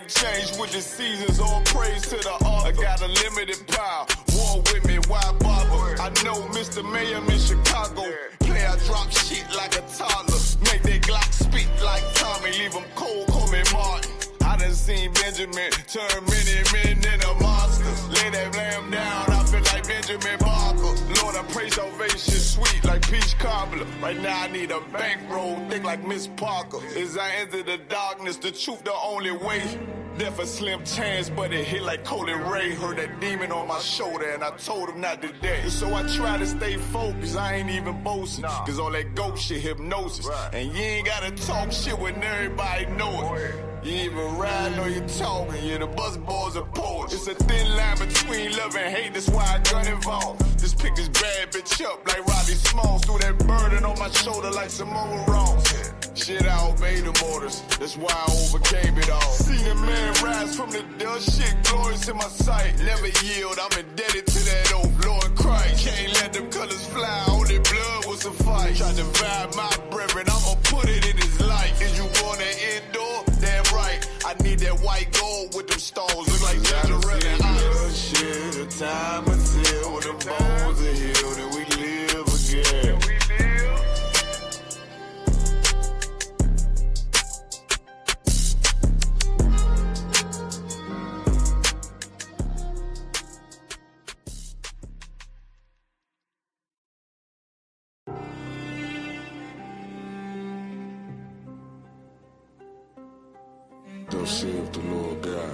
life changed with the seasons. All praise to the author. I got a limited power. War with me, why bother? I know Mr. Mayor in Chicago. Play, I drop shit like a toddler. Make that Glock speak like Tommy. Leave him cold, call me Martin. I done seen Benjamin turn many men into monsters. Lay that lamb down, I feel like Benjamin Barker. Lord, I pray salvation sweet like peach cobbler. Right now I need a bankroll, thick like Miss Parker. As I enter the darkness, the truth the only way. Death a slim chance, but it hit like Colin Ray. Heard that demon on my shoulder and I told him not today. So I try to stay focused, I ain't even boasting. Cause all that ghost shit hypnosis. And you ain't gotta talk shit when everybody know it. You ain't even riding or you talking, yeah, the bus boys are poets. It's a thin line between love and hate, that's why I got involved. Just pick this bad bitch up like Robbie Smalls. Threw that burden on my shoulder like Samoa Ross. Shit, I obeyed the orders, that's why I overcame it all. Seen a man rise from the dust, shit glorious in my sight. Never yield, I'm indebted to that old Lord Christ. Can't let them colors fly, only blood will suffice. Try to divide my brethren, I'ma put it in his life. Is you wanna endure? Damn right, I need that white gold with them stones. Look like Yagarwap and ice. Shit, the time until when the bones are healed and we live again. Thus saith the Lord God.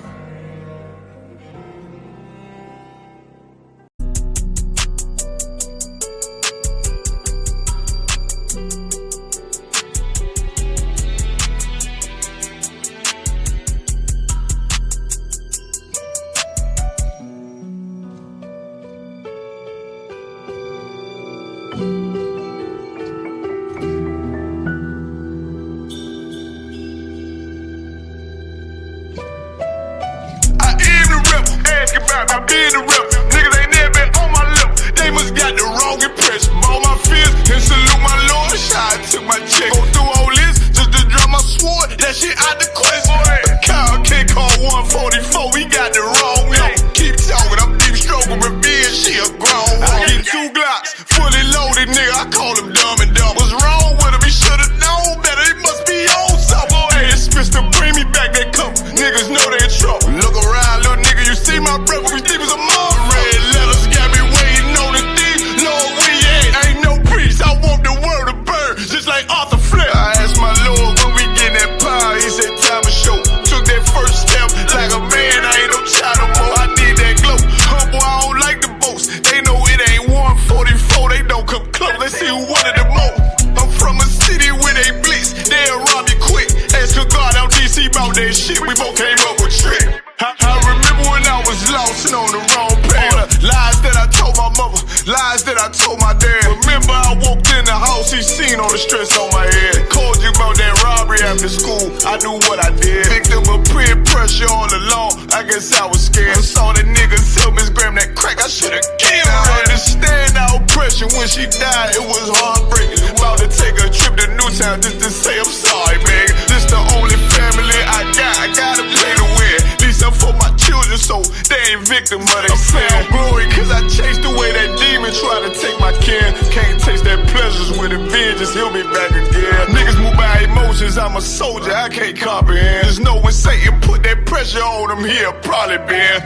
I been the rep, niggas ain't never been on my lip. They must got the wrong impression. All my fears and salute my Lord. I took my check, go through all this just to draw my sword. That shit out the question. Kyle can't call 144, we got the wrong number. Keep talking, I'm deep stroking revenge. She a grown. I get 2 Glocks, fully loaded, nigga. I call him dumb and dumb. What's wrong with him? He should've known better. He must be on something. Hey, it's Mr. Bring me back that cup. Niggas know they in trouble. Look around, little nigga, you see my brother. We deep as a mom. Red letters got me waiting on the D. Lord, we ain't no priest. I want the world to burn, just like Arthur Flip. I asked my Lord when we get that power. He said time to show. Took that first step like a man. I ain't no child no more. I need that glow. Humble, I don't like the boast. They know it ain't 144. They don't come close. Let's see who wanted the most. I'm from a city where they blitz. They'll rob you quick. Ask a God out DC about that shit. We both came up with trick. I remember when I was lost and on the wrong path. Lies that I told my mother, lies that I told my dad. Remember I walked in the house, he seen all the stress on my head. Called you about that robbery after school, I knew what I did. Victim of peer pressure all along, I guess I was scared. I saw the niggas tell Miss Graham that crack, I should've killed her. I understand our pressure, when she died it was heartbreaking. About to take a trip to Newtown just to say I'm sorry, man. This the only family I gotta play to win. Up for my children, so they ain't victim of they sin. I found glory cause I chased away that demon, try to take my kin. Can't taste that pleasures with a vengeance, he'll be back again. Niggas move by emotions, I'm a soldier, I can't comprehend. Just know when Satan put that pressure on him, he'll probably been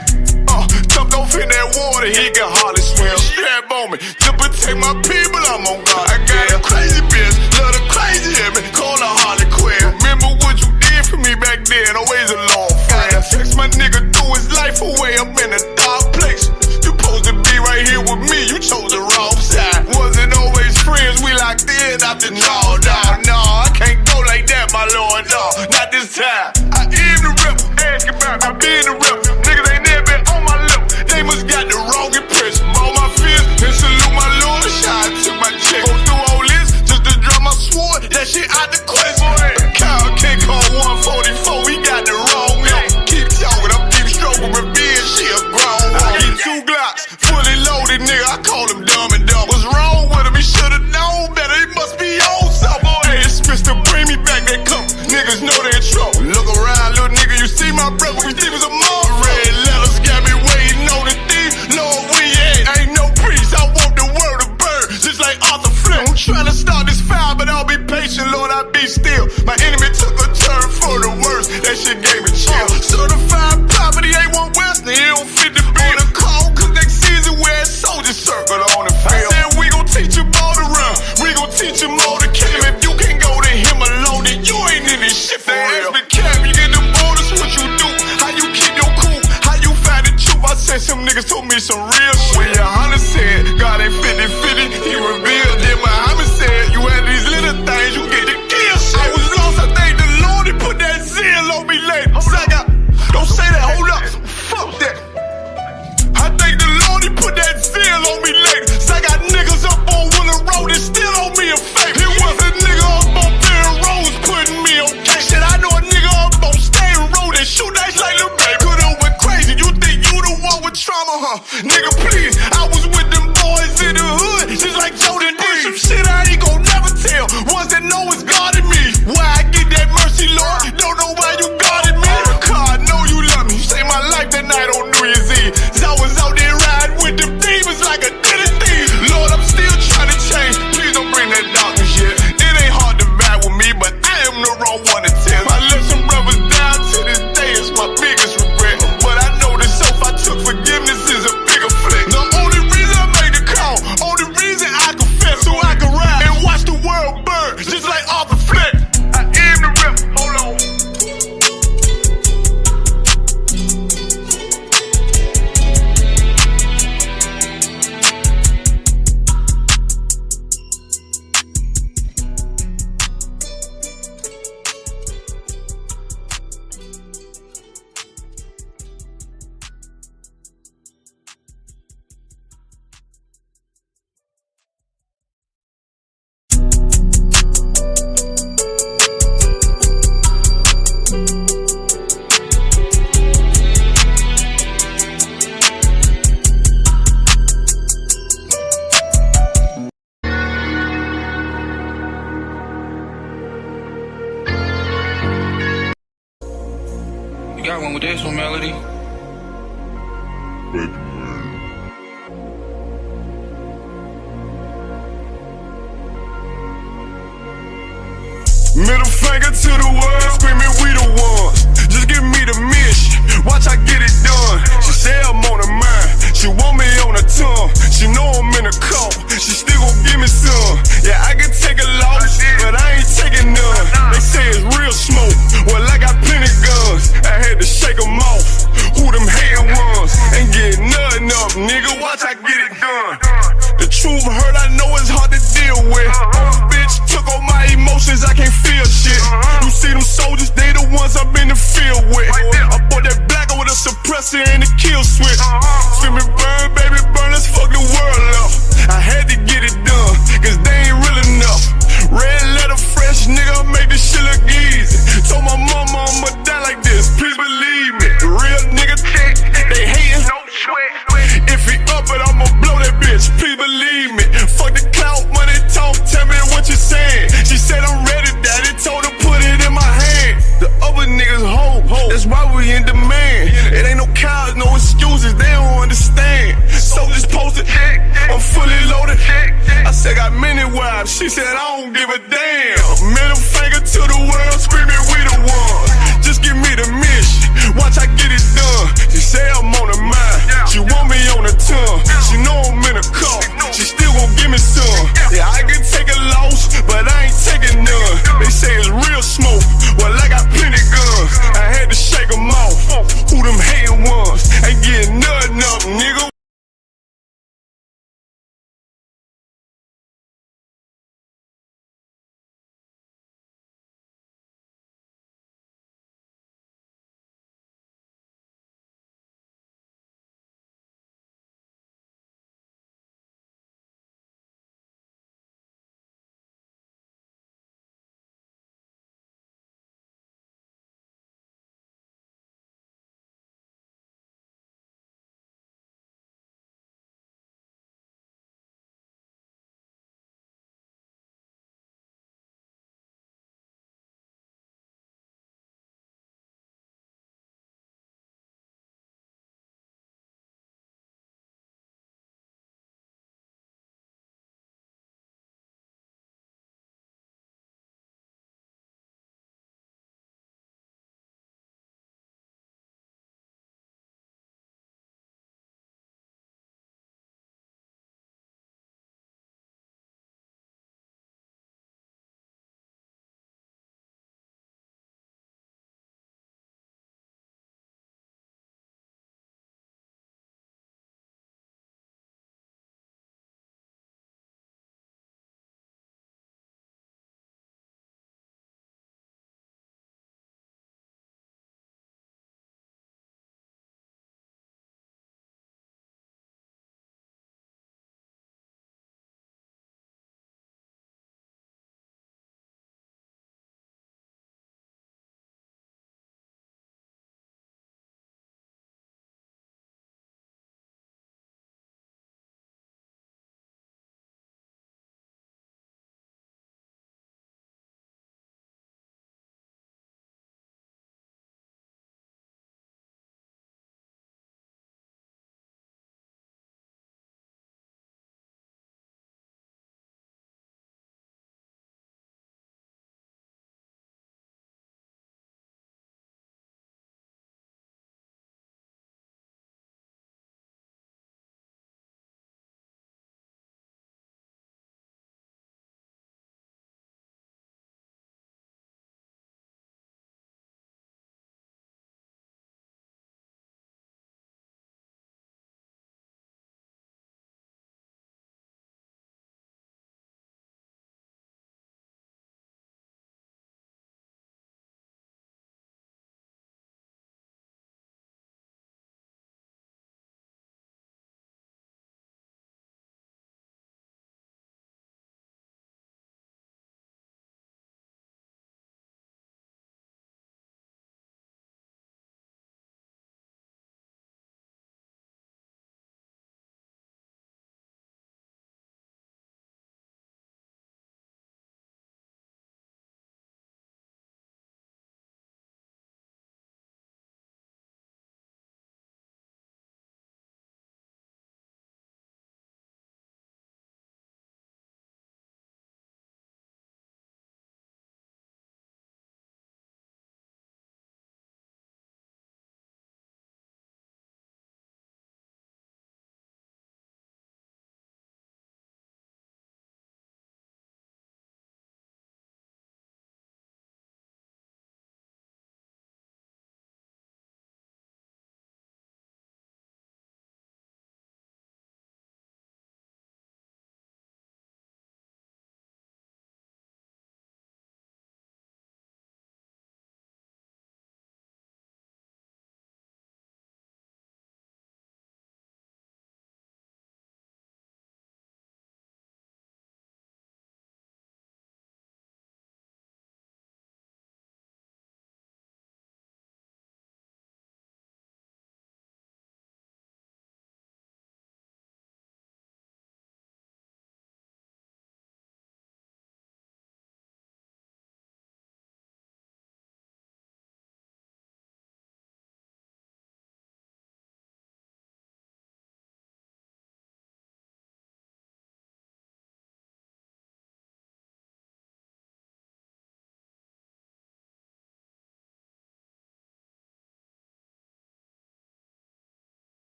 jumped off in that water, he can hardly swim. Strap on me, to protect my people, I'm on God. I got a crazy bitch, love the crazy in me, call her Harley Quinn. Remember what you did for me back then, always a long friend. Text my nigga threw his life away up in a dark place. You supposed to be right here with me, you chose the wrong side. Wasn't always friends, we locked in after no, I can't go like that, my Lord, no, not this time. I am the rep, ask about I been the rep. Niggas ain't never been on my lip, they must got the wrong impression. All my fears and salute my Lord. I took my check, go through all this just to draw my sword. That shit out the question. real. My enemy took a turn for the worse. That shit gave me chill. Certified property, A1 West, and it don't fit the bill. On the call, cause next season we're at Soldier Circle on the field. I said we gon' teach him all to run. We gon' teach him all to kill him. If you can't go to him alone, then you ain't in this shit for real. Ask me, Cap, you get them orders, what you do? How you keep your cool? How you find the truth? I said some niggas told me some real shit. When your Hunter said, God ain't 50-50, he revealed. Then Muhammad said, you had these little things, you get the kill shit. I was lost, I thank the Lord, he put that zeal on me later. Don't say that, hold up, fuck that. I thank the Lord, he put that zeal on me later. So I got niggas up on Willow Road that still owe me a favor. It was a nigga up on Barron Roads putting me on game. Shit, I know a nigga up on Stain Road that shoot that like little baby. Could've went crazy, you think you the one with trauma, huh? Nigga, please, I was with them boys in the hood, just like Jordan did some shit I ain't gon' never tell. Ones that know it's God in me. Why I get that mercy, Lord? Don't know why you guarded me. God, I know you love me. You saved my life that night on New Year's Eve. So I was out there riding with them demons like a diddy thief. Lord, I'm still trying to change. Please don't bring that darkness yet. It ain't hard to vibe with me, but I am the wrong one to tell. I let some brothers down to this day. It's my biggest regret. But I know the soap I took forgiveness is a bigger flex. The only reason I made the call, only reason I confess, so I can ride and watch the world burn, just like Arthur Fleck. I am the rep. Hold on. You got one with this one, Melody? Middle finger to the world, screaming we the ones. Just give me the mission, watch I get it done. She say I'm on her mind, she want me on her tongue. She know I'm in a call, she still gon' give me some. Yeah, I can take a loss, but I ain't taking none. They say it's real smoke, well I got plenty guns. I had to shake them off, who them hating ones. Ain't getting nothing up, nigga, watch I get it done. The truth hurt, I know it's hard to deal with. Bitch took all my emotions, I can't feel shit. You see them soldiers, they the ones I'm in the field with. I bought that black with a suppressor and a kill switch. Feel me burn, baby burn, let's fuck the world up. I had to get it done, cause they ain't real enough. Red letter fresh, nigga, make this shit look easy. Told my mama I'ma die like this, please believe me. Real nigga thick, they hatin', no sweat. If he up it, I'ma blow that bitch, please believe me. Fuck the clout, money talk, tell me what you saying. She said I'm ready, daddy told her put it in my hand. The other niggas hope, that's why we in demand. It ain't no cows, no excuses, they don't understand. Soldiers posted, I'm fully loaded. I said got many wives, she said I don't give a damn. Middle finger to the world, screaming we the ones. Just give me the mission, watch I get it done. She say I'm on her mind, she want me on her tongue. She know I'm in a call, she still gon' give me some. Yeah, I can take a loss, but I ain't taking none. They say it's real smoke, well I got plenty guns. I had to shake them off, who them hating ones. Ain't getting nothing up, nigga.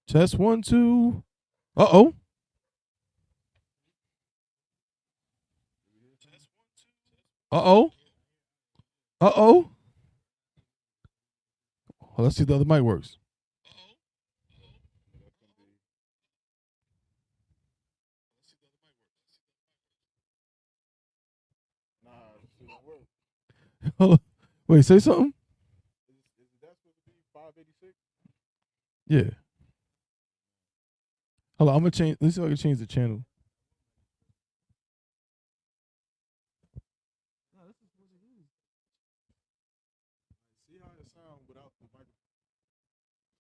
Test 1, 2. Uh-oh. Uh-oh. Uh-oh. Well, let's see if the other mic works. Wait, say something? Is that supposed to be 586? Yeah. Hold on, I'm gonna change. Let's see if I can change the channel. See how it sounds without the microphone.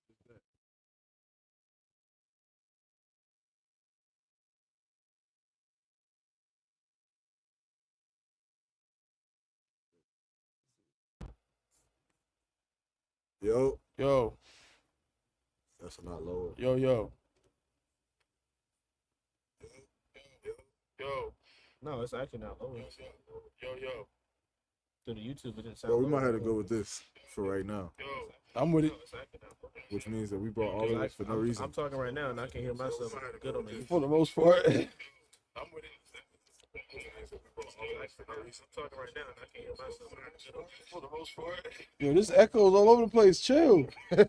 Just that. Yo, Yo, that's a lot lower. yo. No, it's actually not low. Yo. To the YouTube, it didn't sound Well, we low. might have to go with this for right now, I'm with it. No, it's actually not low. which means that we brought all of this for no reason. I'm talking right now, and I can hear myself good on the YouTube. For the most part. I'm with it. I'm talking right now, and I can hear myself good on For the most part. Yo, this echoes all over the place. Chill. They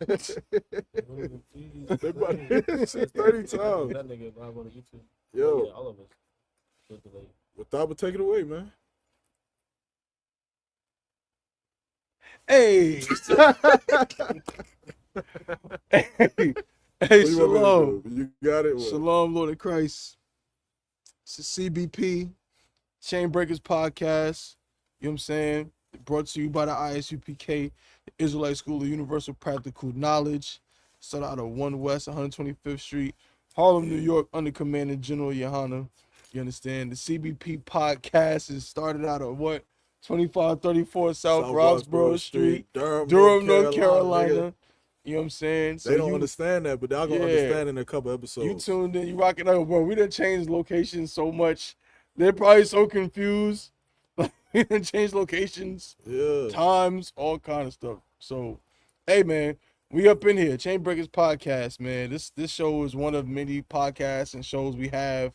about to hit this shit 30 times. That nigga live on the YouTube. Yo, Yeah, all of us. Good delay. with Thaba, take it away, man. Hey. Hey, What do you want me to shalom. do? You got it? What? Shalom, Lord of Christ. It's the CBP, Chain Breakers Podcast. You know what I'm saying? Brought to you by the ISUPK, the Israelite School of Universal Practical Knowledge. Started out of 1 West, 125th Street, Harlem, New York, under Commander General Yohana. You understand? The CBP Podcast is started out of what? 2534 South Roxborough Street, Durham, North Carolina. nigga. You know what I'm saying? They don't understand that, but they're going to Yeah. understand in a couple You episodes. tuned in, you rocking out, bro. We done changed locations so much. They're probably so confused. We done changed locations, Yeah. times, all kind of stuff. So, hey man, we up in here. Chain Breakers Podcast, man. This show is one of many podcasts and shows we have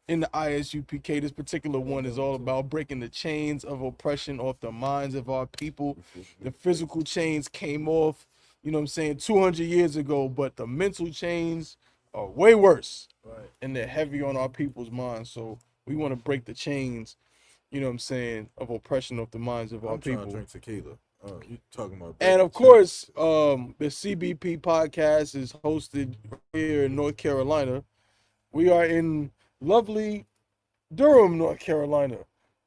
in the ISUPK. This particular one is all about breaking the chains of oppression off the minds of our people. The physical chains came off, you know what I'm saying, 200 years ago, but the mental chains are way worse. Right. And they're heavy on our people's minds. So we want to break the chains, you know what I'm saying, of oppression of the minds of our I'm trying people. to drink tequila. You talking about? And of course, the CBP podcast is hosted here in North Carolina. We are in lovely Durham, North Carolina,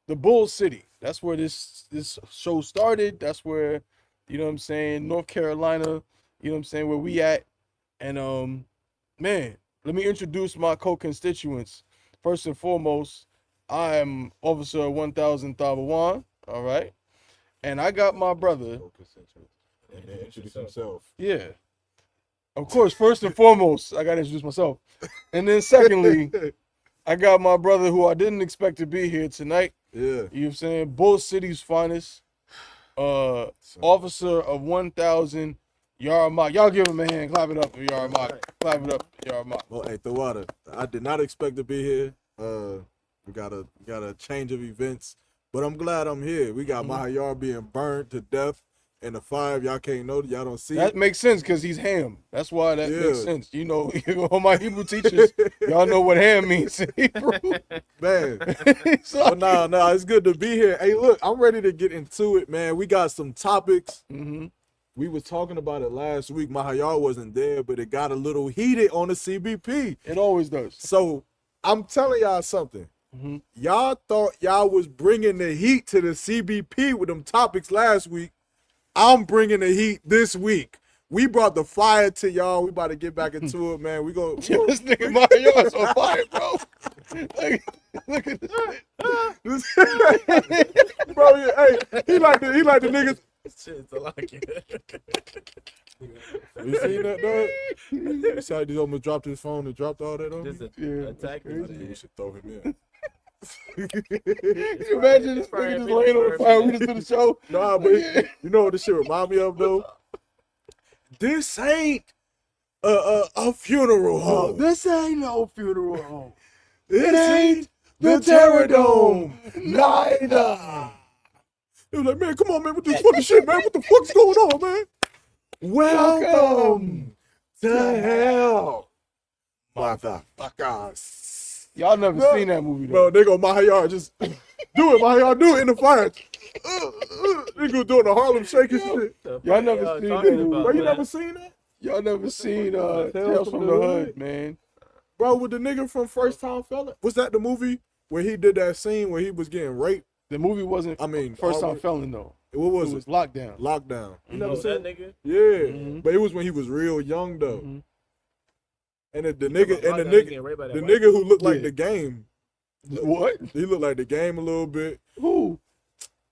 the Bull City. That's where this show started. That's where, you know what I'm saying, North Carolina, you know what I'm saying, where we at. And man, let me introduce my co-constituents. First and foremost, I am Officer 1000 Thabawan, all right? And I got my brother. And then introduce himself. Yeah. Of course, first and foremost, I got to introduce myself. And then secondly, I got my brother who I didn't expect to be here tonight. Yeah. You know what I'm saying? Bull City's finest. Officer of 1000, Yaramach. Y'all give him a hand. Clap it up for Yaramach. Clap it up for Yaramach. Well, hey, Thawada, I did not expect to be here. We got a change of events, but I'm glad I'm here. We got Mahayar being burned to death in the fire. Y'all can't know, y'all don't see That it. makes sense because he's ham. That's why that Yeah. makes sense. You know, all my Hebrew teachers, y'all know what ham means in Hebrew. Man. So- But no, it's good to be here. Hey, look, I'm ready to get into it, man. We got some topics. Mhm. We was talking about it last week. Mahayar wasn't there, but it got a little heated on the CBP. It always does. So I'm telling y'all something. Mhm. Y'all thought y'all was bringing the heat to the CBP with them topics last week. I'm bringing the heat this week. We brought the fire to y'all. We about to get back into it, man. We go. Yo, this nigga Mario's on fire, bro. Look at this shit. Bro, hey, he like the niggas. Shit, I like it. You seen that, dog? You see how he almost dropped his phone and dropped all that on Just me? Yeah. attack I think we me. should throw him in. Can you imagine this nigga just laying on the fire? We just do the show. Nah, but you know what this shit remind me of, though? this ain't a funeral home. This ain't no funeral home. It ain't the Terror Dome. Neither. It was like, man, come on, man, with this fucking shit, man. What the fuck's going on, man? Welcome to hell, motherfuckers. Y'all never seen that movie, Bro, though. they go, Mahayar, just do it, Mahayar, do it in the fire. They go doing the Harlem Shake and shit. Y'all never seen that movie. Bro, you never seen that? Y'all never seen Tales from the Hood, man. Bro, with the nigga from First Time Fella? Was that the movie where he did that scene where he was getting raped? The movie wasn't First Time Felon, though. What was it? Was Lockdown. Lockdown. You never that seen nigga? Yeah, but it was when he was real young though. And the nigga who looked like the game. What? He looked like the game a little bit. Who?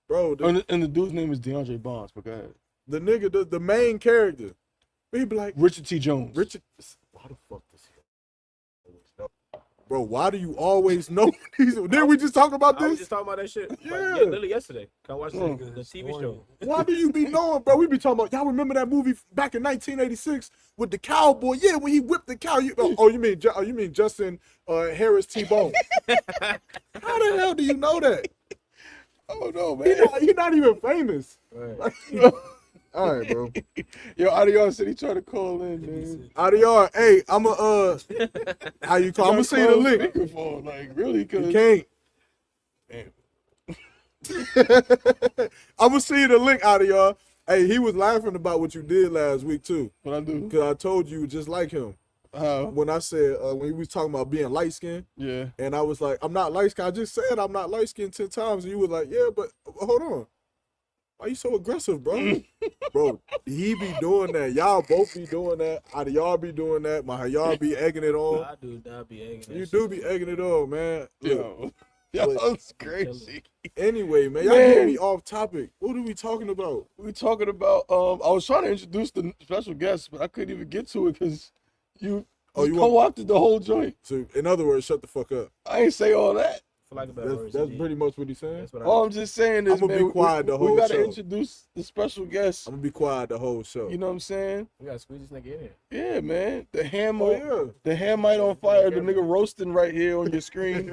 Bro, and the dude's name is DeAndre Bonds, but go ahead. The nigga, the main character. He be like Richard T. Jones. Why the fuck does he always know? Bro, why do you always know these? Didn't we just talk about this? I was just talking about that shit. Yeah. Literally yesterday. I watched the TV show. Why do you be knowing, bro? We be talking about, y'all remember that movie back in 1986 with the cowboy? Yeah, when he whipped the cow. You mean Justin Harris T-Bone? How the hell do you know that? I don't know, man. He's not even famous. Right. All right, bro. Yo, Adios said he tried to call in, man. Adios. Hey, how you call? I'm gonna see the link. Speakerphone, like, really? Cause You can't. Damn. I'm gonna see the link out of y'all. Hey, he was laughing about what you did last week too. What I do? Cause I told you just like him. How? When I said when he was talking about being light skinned, Yeah. and I was like, I'm not light skinned. I just said I'm not light skinned 10 times, and you was like, yeah, but hold on. Why you so aggressive, bro? Bro, he be doing that. Y'all both be doing that. Out of y'all be doing that. Y'all be egging it on. I do not be egging that You shit. do be egging it on, man. Look, Yo, that's crazy. anyway, man, y'all get me off topic. What are we talking about? We talking about, I was trying to introduce the special guest, but I couldn't even get to it because you co-opted the whole joint. So, in other words, shut the fuck up. I ain't say all that. For like a better word, That's G. pretty much what he's saying. That's what I All I'm just saying is, I'ma man, be quiet the whole we gotta show. introduce the special guest. I'm gonna be quiet the whole show. You know what I'm saying? We gotta squeeze this nigga in here. Yeah, man. The hammer, Oh, yeah. the hamite on fire. The nigga roasting right here on your screen.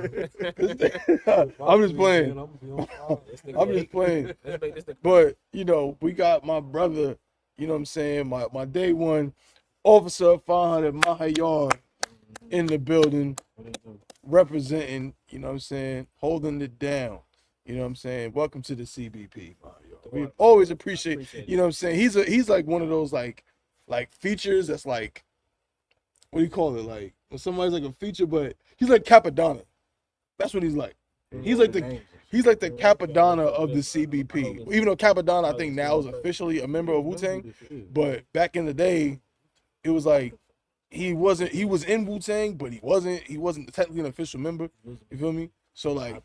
I'm just playing. I'm just playing. Let's make this the But you know, we got my brother. You know what I'm saying? My day one officer 500 Mahayar in the building, representing. You know what I'm saying? Holding it down. You know what I'm saying? Welcome to the CBP, Mario. We always appreciate, you know what I'm saying? He's like one of those like features that's like, what do you call it? Like when somebody's like a feature, but he's like Capadonna. That's what he's like. He's like the Capadonna of the CBP. Even though Capadonna, I think now is officially a member of Wu-Tang, but back in the day, it was like he was in Wu-Tang, but he wasn't technically an official member. You feel me? So like,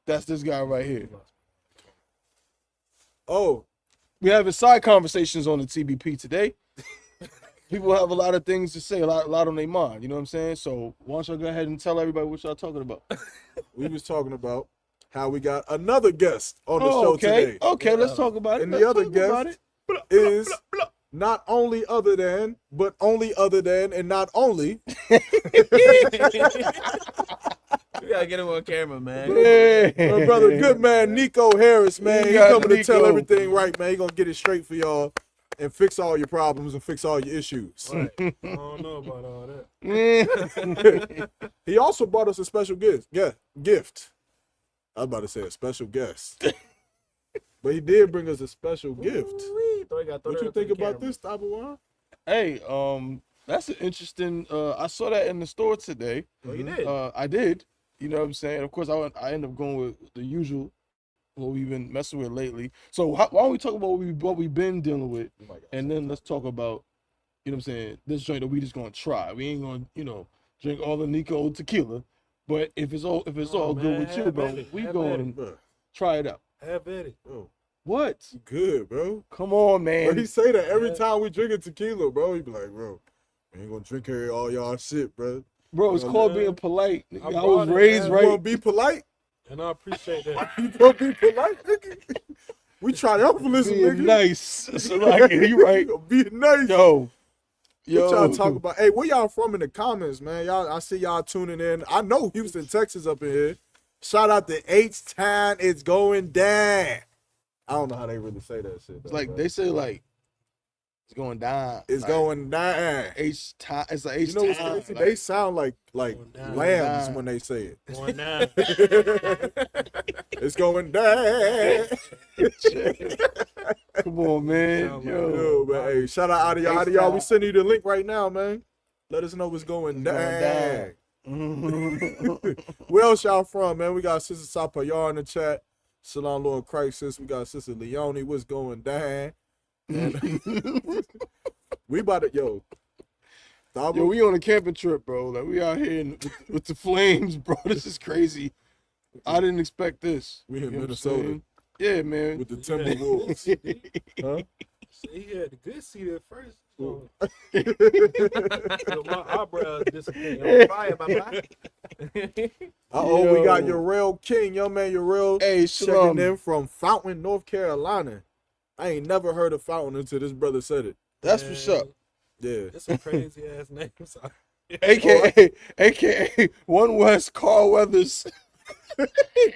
that's this guy right here. Oh, We having side conversations on the TBP today. People have a lot of things to say, a lot on their mind. You know what I'm saying? So why don't y'all go ahead and tell everybody what y'all talking about? we was talking about how we got another guest on the show today. Okay, let's talk about it. And Let's the other talk about guest it. is not only other than, but only other than, and not only. We gotta get him on camera, man. My brother, good man, Nico Harris, man. He got coming to tell Nico. everything right, man. He gonna get it straight for y'all and fix all your problems and fix all your issues. Right. I don't know about all that. He also brought us a special gift. I was about to say a special guest. But he did bring us a special gift. What you think about this, Thabawan? Hey, that's an interesting. I saw that in the store today. Oh, you did? I did. You know what I'm saying? Of course, I end up going with the usual, what we've been messing with lately. So why don't we talk about what we've been dealing with, and then let's talk about, you know what I'm saying, this joint that we just gonna try. We ain't gonna, drink all the Nico tequila, but if it's all good with you, bro, we going to try it out. Have at it. Bro, What? good, bro. Come on, Bro, man. he say that every time we drinking tequila, bro. He be like, bro, we ain't gonna drink here all y'all shit, bro. Bro, it's called being polite. I was brought it, raised man. You wanna right. be polite? And I appreciate that. You gonna be polite, nigga? We triumphalism, Being nigga. nice. So like, you right. Being nice. Yo. What y'all talk about? Hey, where y'all from in the comments, man? Y'all, I see y'all tuning in. I know Houston, Texas up in here. Shout out to H-Town. It's going down. I don't know how they really say that shit. It's like, they say like, it's going down. It's like, going down. H-Town. It's like You know what's H-Town. crazy? Like, They sound like down. lambs Down. when they say it. Going down. It's going down. come on, man. Yo, Yo. Yo, man. Hey, shout out to y'all. We sending you the link right now, man. Let us know what's going down. Where else y'all from, man? We got Sister Sapayar in the chat. Shalom, Lord Christ, sis. We got Sister Leonie. What's going down? And we about to, yo, Yo, we on a camping trip, bro. Like, we out here with the flames, bro. This is crazy. I didn't expect this. We in You know what I'm Minnesota saying? Yeah, man. with the Timberwolves. Huh? He had the good seat at first. Ooh. So my eyebrows disappeared. On fire, bye. Uh-oh, we got Yo. your real king, young man, your real Hey, checking Shalom. in from Fountain, North Carolina. I ain't never heard of Fountain until this brother said it. That's what's up. Yeah. That's some crazy ass names. AKA One West Carl Weathers.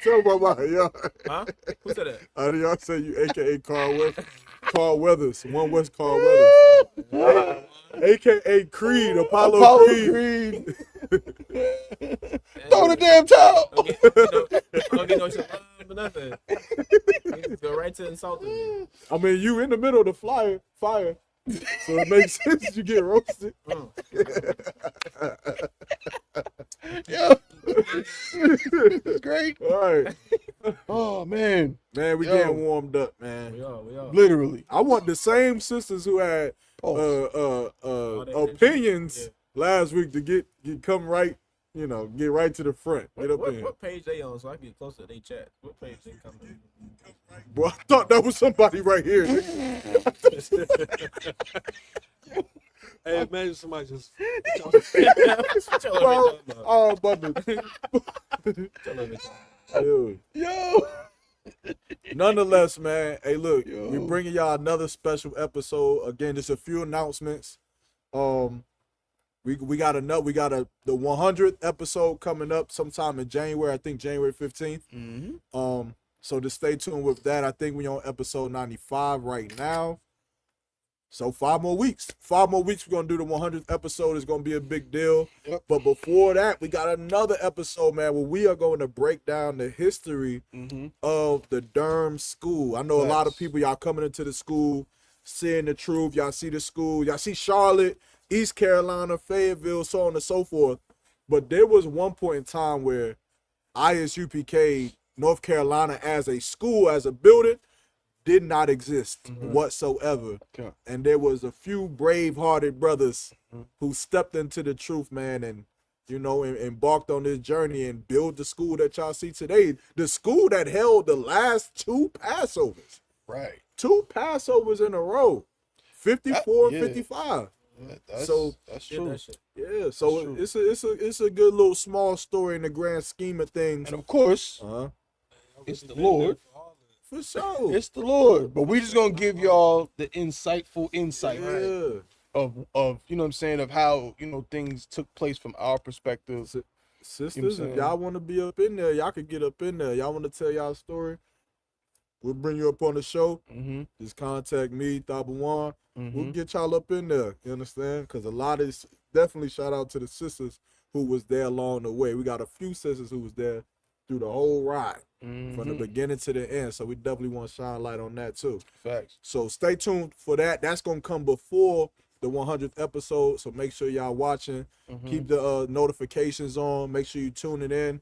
Tell me about it, y'all. Huh? Who said that? How do y'all say you AKA Carl Weathers, One West Carl Weathers. AKA Creed, Apollo Creed. Throw the damn towel. Don't get no shit. Nothing. Just go right to insulting me. I mean, you in the middle of the fire, so it makes sense you get roasted. Yo. It's great. All right, Oh, man. man, we Yo. getting warmed up, man. We are. Literally. I want the same sisters who had opinions last week to get come right, get right to the front. Get up in here. What page they on so I can get closer to their chat? What page they come to? Bro, I thought that was somebody right here. nigga. Hey, imagine somebody just. Yo. Nonetheless, man. Hey, look, Yo. we bringing y'all another special episode. Again, just a few announcements. We got the 100th episode coming up sometime in January. I think January 15th. Mm-hmm. So just stay tuned with that. I think we on episode 95 right now. So 5 more weeks. 5 more weeks, we're gonna do the 100th episode. It's gonna be a big deal. Yep. But before that, we got another episode, man, where we are going to break down the history of the Durham school. I know a lot of Yes. people, y'all coming into the school, seeing the truth. Y'all see the school. Y'all see Charlotte, East Carolina, Fayetteville, so on and so forth. But there was one point in time where ISUPK, North Carolina, as a school, as a building, did not exist whatsoever. Okay. And there was a few brave-hearted brothers who stepped into the truth, man, and embarked on this journey and built the school that y'all see today. The school that held the last 2 Passovers. Right. 2 Passovers in a row. 54 yeah. and 55. That's Did true. that shit. Yeah, so That's it's a good little small story in the grand scheme of things. And of course, Uh-huh. it's the Lord. For sure. It's the Lord. But we just gonna give y'all the insightful insight Yeah. of you know what I'm saying, of how, things took place from our perspective. Sisters, saying? if y'all want to be up in there, y'all could get up in there. Y'all want to tell y'all story? We'll bring you up on the show. Mm-hmm. Just contact me, Thabawan. We'll Mm-hmm. get y'all up in there. You understand? Because a lot of definitely shout out to the sisters who was there along the way. We got a few sisters who was there through the whole ride from the beginning to the end. So we definitely want to shine light on that too. Facts. So stay tuned for that. That's gonna come before the 100th episode. So make sure y'all watching. Keep the notifications on. Make sure you tuning in.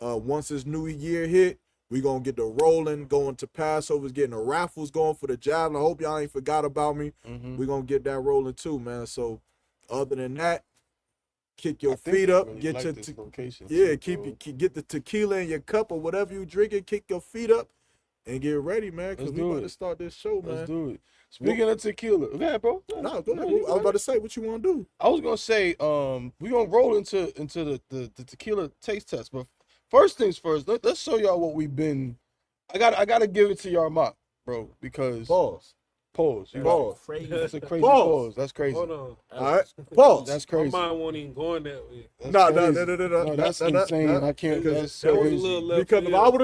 Once this new year hit, we gonna get the rolling, going to Passovers, getting the raffles going for the javelin. I hope y'all ain't forgot about me. We gonna get that rolling too, man. So other than that, kick your feet up, get your get the tequila in your cup or whatever you drinking, kick your feet up and get ready, man, because we about to start this show, man. Let's do it. Speaking of tequila, go ahead, bro. No, go ahead. I was about to say what you want to do. I was gonna say, we gonna roll into the tequila taste test, but first things first, let's show y'all what we've been. I gotta give it to Yaramach. bro, because Pause. pause. You Pause. right. Crazy. That's a crazy Pause. pause. That's crazy. Hold on. All right. Pause. That's My crazy. mind won't even going that way. That's No, crazy. no. That's insane. I can't. That's That was a crazy. little left Because if field. I would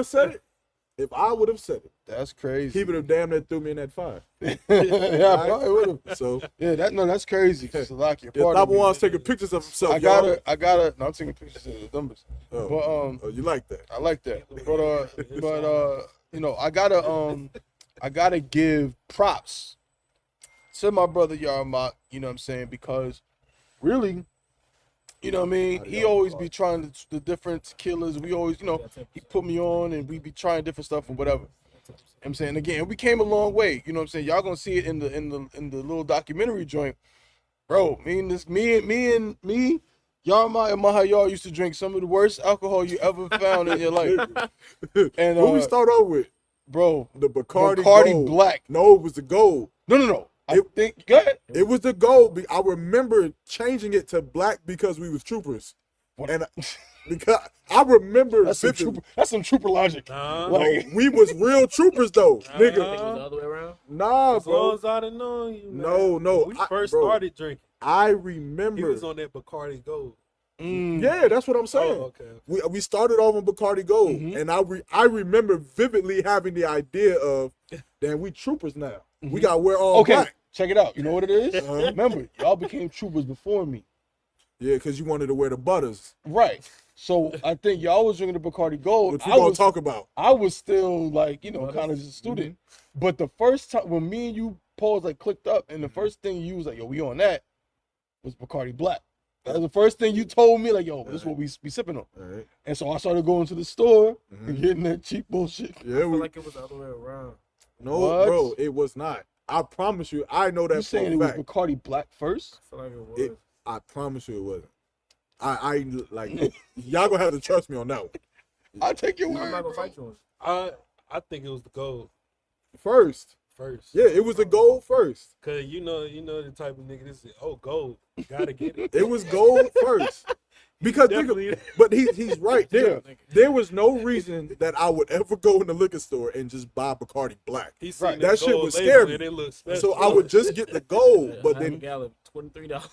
have said it, That's crazy. he would have damn near threw me in that fire. Yeah, I probably would have. So Yeah, that's crazy. Salakia. yeah, Pardon me. Thabawan's taking pictures of himself. I gotta. No, I'm taking pictures of the numbers. Oh. But Oh, you like that? I like that. But you know, I gotta give props to my brother Yaramach, you know what I'm saying? Because really, you know what I mean, he always be trying the different killers. We always, you know, he put me on and we be trying different stuff and whatever. You know what I'm saying? Again, we came a long way, you know what I'm saying? Y'all gonna see it in the little documentary joint. Bro, me, Yaramach and Mahayar used to drink some of the worst alcohol you ever found in your life. And What we start off with? bro, The Bacardi Gold. Black. No, it was the gold. No. I think go ahead. It was the gold. I remember changing it to black because we was troopers. What? And because I remember That's some vividly. trooper logic. Nah. Like, We was real troopers though, I think it nigga. was the other way around. Nah, As long bro. as I'd have known you, man. No. When we I- first bro, started drinking, I he remember. was on that Bacardi Gold. Yeah, that's what I'm saying. Oh, okay. We started off on Bacardi Gold, Mhm. and I remember vividly having the idea of, damn, we troopers now. We gotta wear all okay, black. check it out. You know what it is? Uh-huh. Remember, y'all became troopers before me. Yeah, because you wanted to wear the butters, Right. So I think y'all was drinking the Bacardi Gold. which we gonna talk about. I was still like, you know, kind of just a student. But the first time when me and you paused like clicked up, and the first thing you was like, yo, we on that, was Bacardi Black. That was the first thing you told me, like, yo, this is what we be sipping on. All right. And so I started going to the store and getting that cheap bullshit. Yeah, I feel we, like it was the other way around. no, What? bro, it was not. I promise you, I know that You for saying a it was fact. Bacardi Black first? I feel like it was. I promise you, it wasn't. I like y'all gonna have to trust me on that one. I take your I'm word. not Bro. gonna fight you on it. I think it was the gold First, first. yeah, it was the gold first. Cause you know the type of nigga this is. Oh, gold, gotta get it. It was gold first. Because Definitely. but he's right. There was no reason that I would ever go in the liquor store and just buy Bacardi Black. He seen Right. the That shit gold was label scary. and it looked special. So I would just get the gold. But Half a then gallon, $23.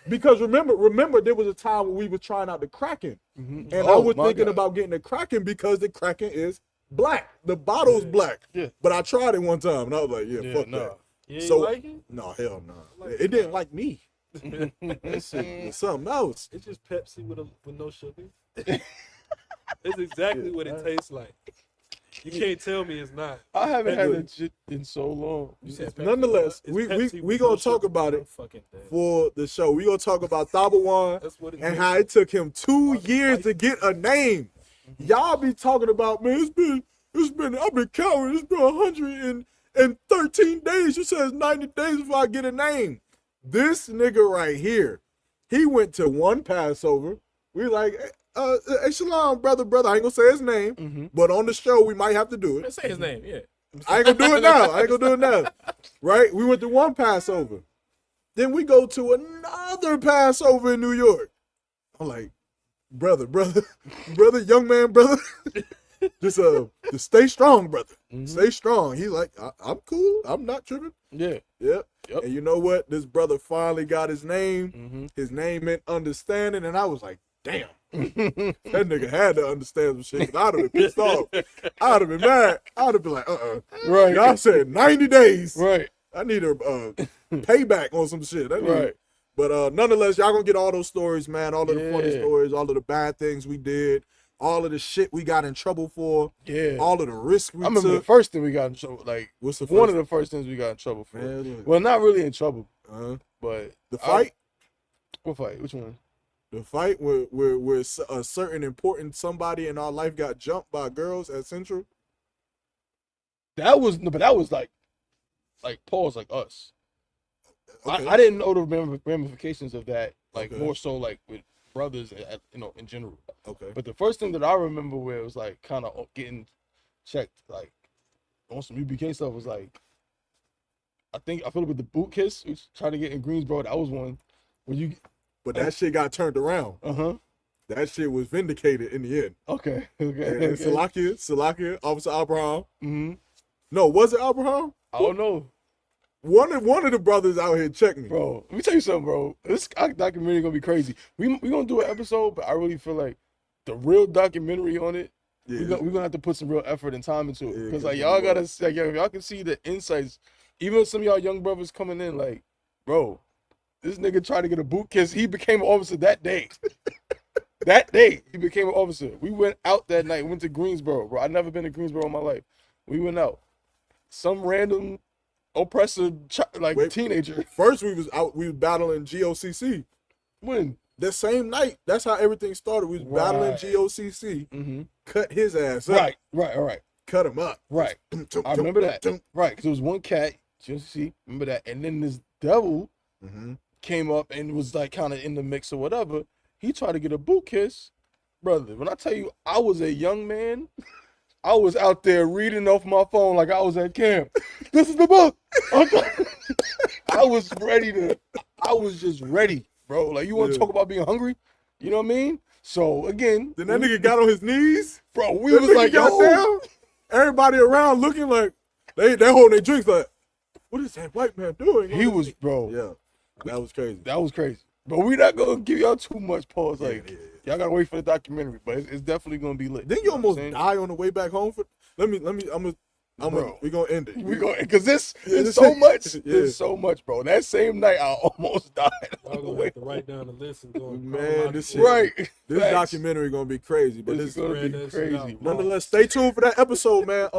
because remember there was a time when we were trying out the Kraken. Mhm. And Oh, I was my thinking God. about getting the Kraken because the Kraken is black. The bottle's black. Yeah. But I tried it one time and I was like, yeah, fuck nah. that. You So- like it? No, hell no. It didn't like me. It's something else. It's just Pepsi with no sugar. It's exactly what it tastes like. You can't tell me it's not. I haven't had Anyway. that shit in so long. You said Pepsi. Nonetheless, It's we Pepsi with gonna no talk sugar. about I'm it fucking dead. for the show. We gonna talk about Thabawan That's what it and is. how it took him 2 years to get a name. Y'all be talking about, man, it's been I've been counting, it's been 113 days. You said it's 90 days before I get a name. This nigga right here, he went to one Passover. We like, hey, Shalom, brother. I ain't gonna say his name, but on the show we might have to do it. Let's say his name, yeah. I ain't gonna do it now. Right? We went to one Passover. Then we go to another Passover in New York. I'm like, brother, young man, brother. just stay strong, brother. Stay strong. He's like, I'm cool. I'm not tripping. Yeah. Yep. Yep. And you know what? This brother finally got his name. His name meant understanding, and I was like, damn. That nigga had to understand some shit. 'Cause I'd have been pissed off. I'd have been mad. I'd have been like, Right. Y'all said 90 days. Right. I need a payback on some shit. I need- Right. But nonetheless, y'all gonna get all those stories, man. All of the funny Yeah. stories, all of the bad things we did, all of the shit we got in trouble for, Yeah. all of the risk we I remember the took. first thing we got in trouble. Like What's the one first? of the first things we got in trouble for. Man, look. Well, not really in trouble, Uh, but the fight? What fight? Which one? The fight where a certain important somebody in our life got jumped by girls at Central. That was no, but that was like pause like us. Okay. I didn't know the ramifications of that. Like Okay. more so like with brothers, in general. Okay. But the first thing that I remember where it was like kind of getting checked, like on some UBK stuff, was like I feel like with the boot kiss, we was trying to get in Greensboro. That was one when you. But that shit got turned around. That shit was vindicated in the end. Okay. And Salakia, Officer Abraham, Mm-hmm. No, was it Abraham? I don't know, One of the brothers out here checked me. bro. Let me tell you something, bro. This documentary gonna be crazy. We gonna do an episode, but I really feel like the real documentary on it. Yeah. We're gonna have to put some real effort and time into it Yeah, because 'cause like we y'all will. gotta like y'all can see the insights. Even some of y'all young brothers coming in, like, bro, this nigga tried to get a boot kiss. He became an officer that day. That day he became an officer. We went out that night. Went to Greensboro, bro. I've never been to Greensboro in my life. We went out. Some random oppressor Wait. teenager. First we was battling GOCC. When? That same night, that's how everything started. We was battling Right. GOCC, Mm-hmm. cut his ass up. Right. Cut him up. Right. I remember that. Right, because there was one cat, just see, remember that, and then this devil Mm-hmm. came up and was like kind of in the mix or whatever. He tried to get a boot kiss, brother. When I tell you, I was a young man. I was out there reading off my phone like I was at camp. This is the book. I was ready to. I was just ready, bro. Like you want to Yeah. talk about being hungry? You know what I mean? So again, Then that nigga got on his knees. bro, we That was nigga like, got yo, down. Everybody around looking like they holding their drinks like, what is that white man doing? he was, bro. Yeah, that was crazy. That was crazy. But we not gonna give y'all too much pause. Yeah, Like yeah. y'all gotta wait for the documentary, but it's definitely gonna be lit. Then you know what I'm almost saying? die on the way back home. Bro. We gonna end it. We go because this Yeah, is this so is- much. yeah. There's so much, bro. That same night, I almost died. Y'all on the gonna way. have to write down the list and go. in Man, chronological this shit- order. Right. This Facts. documentary gonna be crazy, but This is this gonna ran be that shit out. crazy. nonetheless, stay tuned for that episode, man.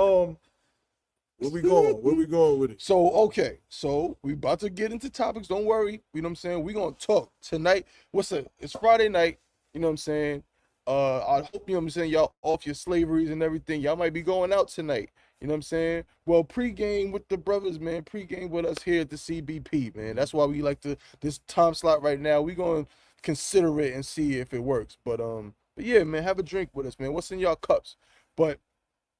Where we going? Where we going with it? So okay, so we about to get into topics. Don't worry. You know what I'm saying? We gonna talk tonight. It's Friday night. You know what I'm saying? I hope you know what I'm saying. Y'all off your slaveries and everything. Y'all might be going out tonight. You know what I'm saying? Well, pregame with the brothers, man. Pregame with us here at the CBP, man. That's why we like this time slot right now. We gonna consider it and see if it works. But yeah, man, have a drink with us, man. What's in y'all cups? But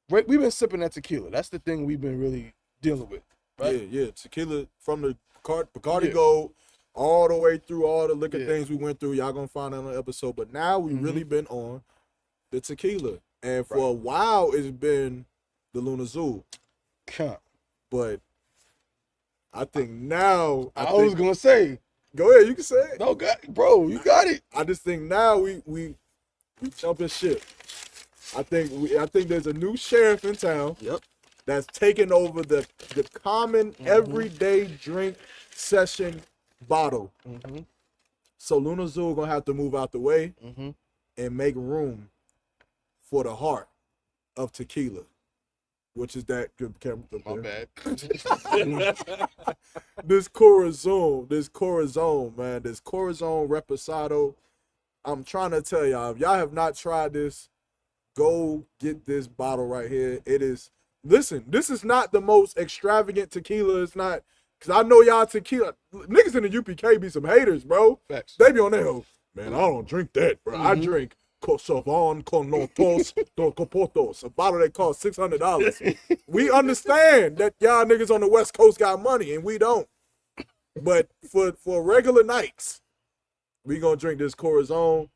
we've been sipping that tequila. That's the thing we've been really dealing with. Right? Yeah. Tequila from the Bacardi Yeah. Gold all the way through all the liquor Yeah. things we went through. Y'all gonna find out on the episode. But now we really been on the tequila, and for a while it's been the Luna Azul. Huh. But I think now I was gonna say, go ahead. You can say it. no, bro, you got it. I just think now we jumping ship. I think there's a new sheriff in town. Yep. That's taking over the common everyday drink session bottle. Mm-hmm. So Luna Azul gonna have to move out the way Mm-hmm. and make room for the heart of tequila, which is that good camera. My bad. This Corazon, man, this Corazon Reposado. I'm trying to tell y'all, if y'all have not tried this, go get this bottle right here. It is, listen, this is not the most extravagant tequila. It's not, because I know y'all tequila, niggas in the UPK be some haters, bro. Facts. They be on their hoe. Man, I don't drink that, bro. I drink Kosovan con Notos do Copotos, a bottle that costs $600. We understand that y'all niggas on the West Coast got money and we don't. But for regular nights, we gonna drink this Corazon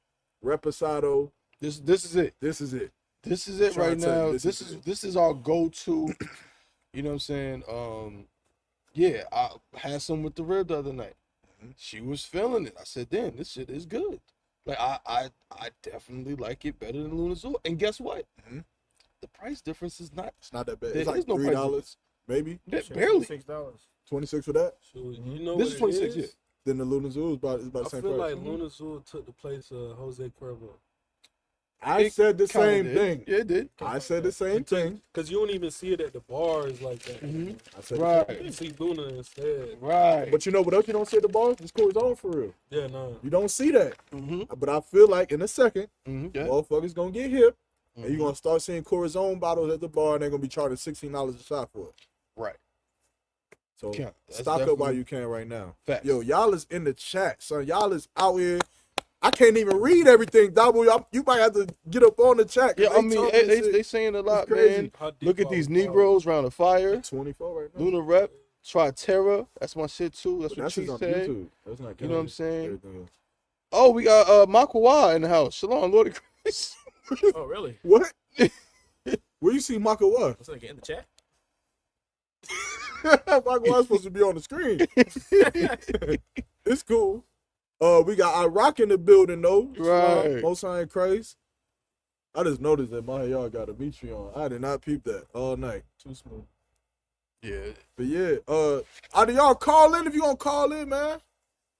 Reposado. This is it. This is it. This is it Trying right to tell you, now. This is our go-to. You know what I'm saying? Yeah, I had some with the rib the other night. She was feeling it. I said, damn, this shit is good. Like I definitely like it better than Luna Azul. And guess what? The price difference is not It's not that bad. There It's like is no price $3, maybe. barely. $6. 26 for that. So you know This what is 26, it yeah. is? Then the Luna Azul is about I the same feel price. like Luna Azul took the place of Jose Cuervo. I said the Kinda same did. thing. Yeah, it did. I said the same thing. Because you don't even see it at the bars like that. I said Right. You see Luna instead. Right. But you know what else you don't see at the bar? This Corazon for real. Yeah, no. You don't see that. Mm-hmm. But I feel like in a second, Yeah. motherfuckers gonna get hip, and you're gonna start seeing Corazon bottles at the bar, and they're gonna be charging $16 a shot for it. Right. So Yeah, that's stock up while definitely- you can right now. Facts. Yo, y'all is in the chat, son. Y'all is out here. I can't even read everything. You might have to get up on the chat. 'cause Yeah, I mean, talking shit. they saying a lot, crazy. man. How deep Look at are these we? Negroes around the fire. 24 right now. Luna Rep, Tri-Terra. That's my shit too. That's what That's she just on said. YouTube. That's not You know what I'm counting saying? everything else. Oh, we got Maqawah in the house. Shalom, Lord of Christ. Oh, really? What? Where you see Maqawah? What's like in the chat? Maqawah's supposed to be on the screen. It's cool. We got Iraq in the building though. Right. Most High and Christ. I just noticed that my y'all got a Dimitri on. I did not peep that all night. Too smooth. Yeah. But yeah, either y'all call in if you gonna call in, man.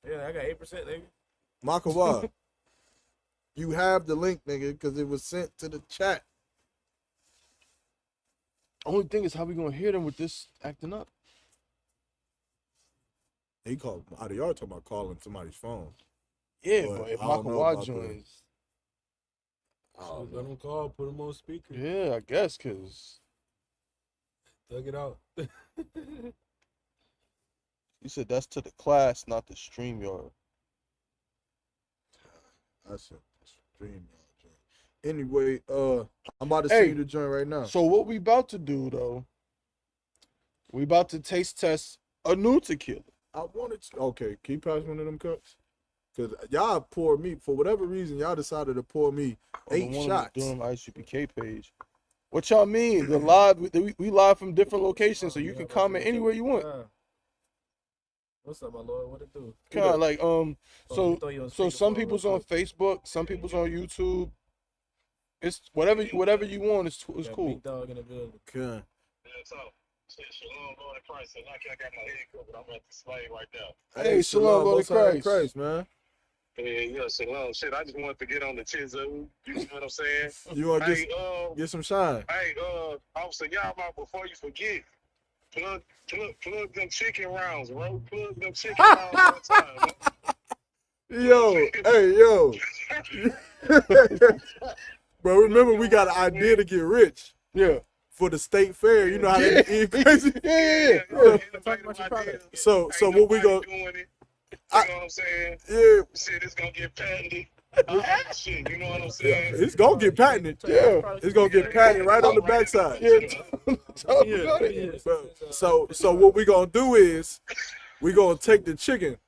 Yeah, I got 8%, nigga. Maqawah, you have the link, nigga, because it was sent to the chat. Only thing is how we gonna hear them with this acting up. He called. Either y'all talking about calling somebody's phone. Yeah, But but if I don't know Maqawah about joins, Let him call, put him on speaker. yeah, I guess, cause Thug it out. you said that's to the class, not the StreamYard. That's a stream. Anyway, I'm about to send you the joint right now. So what we about to do though? We about to taste test a new tequila. I wanted to. Okay, can you pass one of them cups? Cause y'all poured me for whatever reason. Y'all decided to pour me 8 shots. Doing my ICPK page. What y'all mean? The live, we live from different locations, so you can comment anywhere you want. What's up, my lord? What it do? Kind of like throw you on so some speakerphone people's real on Facebook, some people's on YouTube. It's whatever you want. It's Got cool. Big dog in the building. Okay. Shalom, Lord of Christ. And like I got my head covered, I'm at the slave right now. Hey, shalom, Lord of Most High in Christ. man. Yeah, shalom. Shit, I just wanted to get on the Tizu. You know what I'm saying? You want to Hey, get some shine? hey, Officer Yaramach, before you forget, plug them chicken rounds, bro. Plug them chicken rounds one time, man. Yo, hey, yo. Bro, remember we got an idea to get rich Yeah. for the state fair. You know how they eat crazy. Yeah. So what we gonna? doing it. You know what I'm saying? Yeah, Shit, it's gonna get patented. Shit, you know what I'm saying? it's gonna get patented. Yeah. It's gonna get patented right on the backside. Yeah. Talk about it. So what we gonna do is we gonna take the chicken,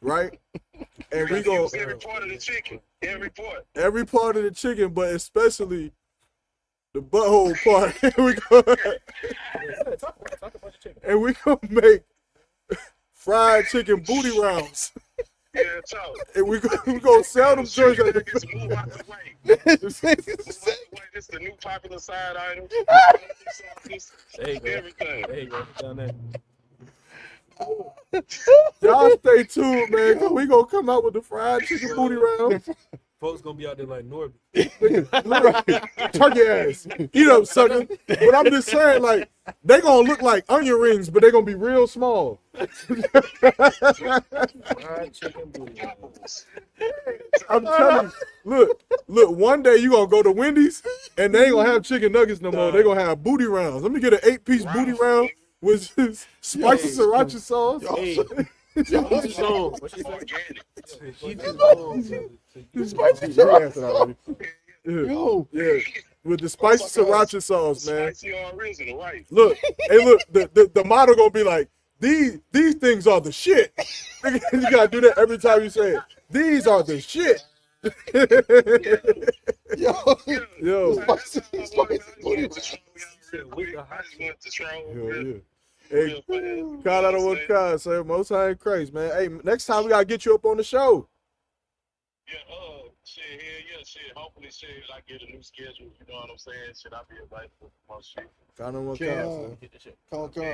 right? And we gonna use every part of the chicken. Every part. every part of the chicken, but especially the butthole part. we gonna Talk about your chicken. and we gonna make fried chicken booty rounds. Yeah, talk. And we gonna sell them joints at the Just move out the way. Move out the way. This is the new popular side item. There you go. Everything. There you go. Down there. Y'all stay tuned, man. 'Cause we gonna come out with the fried chicken booty round. Folks gonna be out there like Norbit. Turkey ass. Eat up, sucker. But I'm just saying, like, they gonna look like onion rings, but they gonna be real small. Fried chicken booty. I'm telling you, look, one day you gonna go to Wendy's and they ain't gonna have chicken nuggets no more. They gonna have booty rounds. Let me get an 8-piece booty round with spicy sriracha sauce. Hey, Yo, song. What she say? Organic. spicy You sriracha. answered already. Yeah. Yo. Yeah, with the spicy sriracha sauce, man. Spicy original, right? Look, hey, look, the model gonna be like, these things are the shit. You gotta do that every time you say it. These are the shit. Yo. Yo, Spicy booty. I just wanted to troll. hell yeah. Hey, God out of one kind, say Most High in Christ, man. Hey, next time we gotta get you up on the show. Yeah, shit, yeah, shit. Hopefully, shit, I get a new schedule. You know what I'm saying? Should I be available for more shit? God out of one Yeah. kind, man. Get the shit. Come Yeah, on.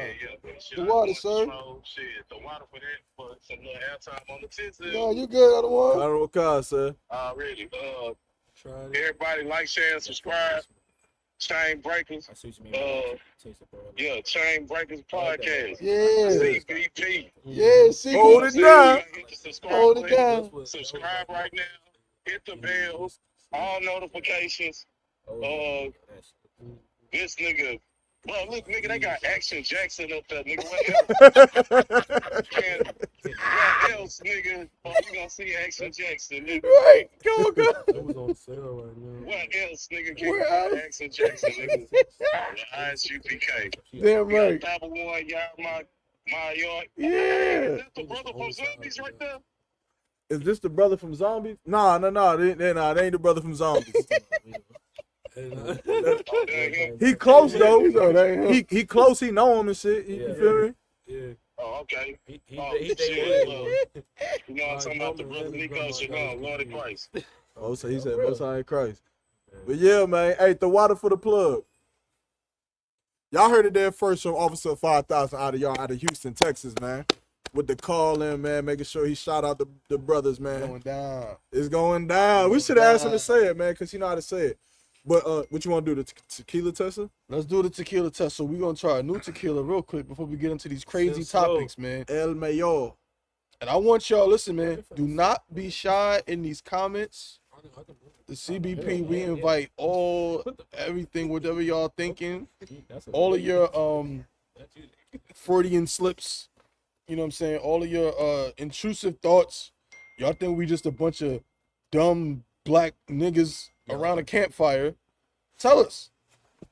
but shit, The I water, just sir. wanted to troll. Shit, the water for that, for some little airtime on the Tizu. No, you good, other God one. out of one kind, sir. Already. Try it. Everybody like, share, and subscribe. Chain Breakers. I see what you mean. Taste it, bro. Yeah, Chain Breakers podcast. Yeah. CBP. Yeah, see. Hold it down. Hit the subscribe Hold it button. down. Subscribe right now. Hit the bell. All notifications. This nigga. Bro, look, nigga, they got Action Jackson up there, nigga. What else, nigga? Oh, you gonna see Action Jackson, nigga. Right. Go. It was on sale right now. What else, nigga? Can Where you else? find Action Jackson, nigga? The ISUPK. Damn right. Thabawan, Yaramach, my yard. Yeah. Is that the brother from Zombies right there? Is this the brother from Zombies? Nah. They ain't the brother from Zombies. He close though. So that ain't him. He close. He know him and shit. You feel me? Yeah. Oh, okay. He Shit, day one. you know, I'm talking about the brother Nico Cigar, Lord of Christ. Oh, so he said Most High in Christ. But yeah, man. Hey, the water for the plug. Y'all heard it there first from Officer 5000 out of Houston, Texas, man. With the call in, man, making sure he shout out the brothers, man. Going down. It's going down. We should have asked him to say it, man, because he know how to say it. But what you want to do, the tequila tester? Let's do the tequila test. So we're going to try a new tequila real quick before we get into these crazy topics, man. El Mayor. And I want y'all, listen, man, do not be shy in these comments. The CBP, we invite everything, whatever y'all thinking, all of your Freudian slips, you know what I'm saying, all of your intrusive thoughts. Y'all think we just a bunch of dumb black niggas around a campfire. Tell us.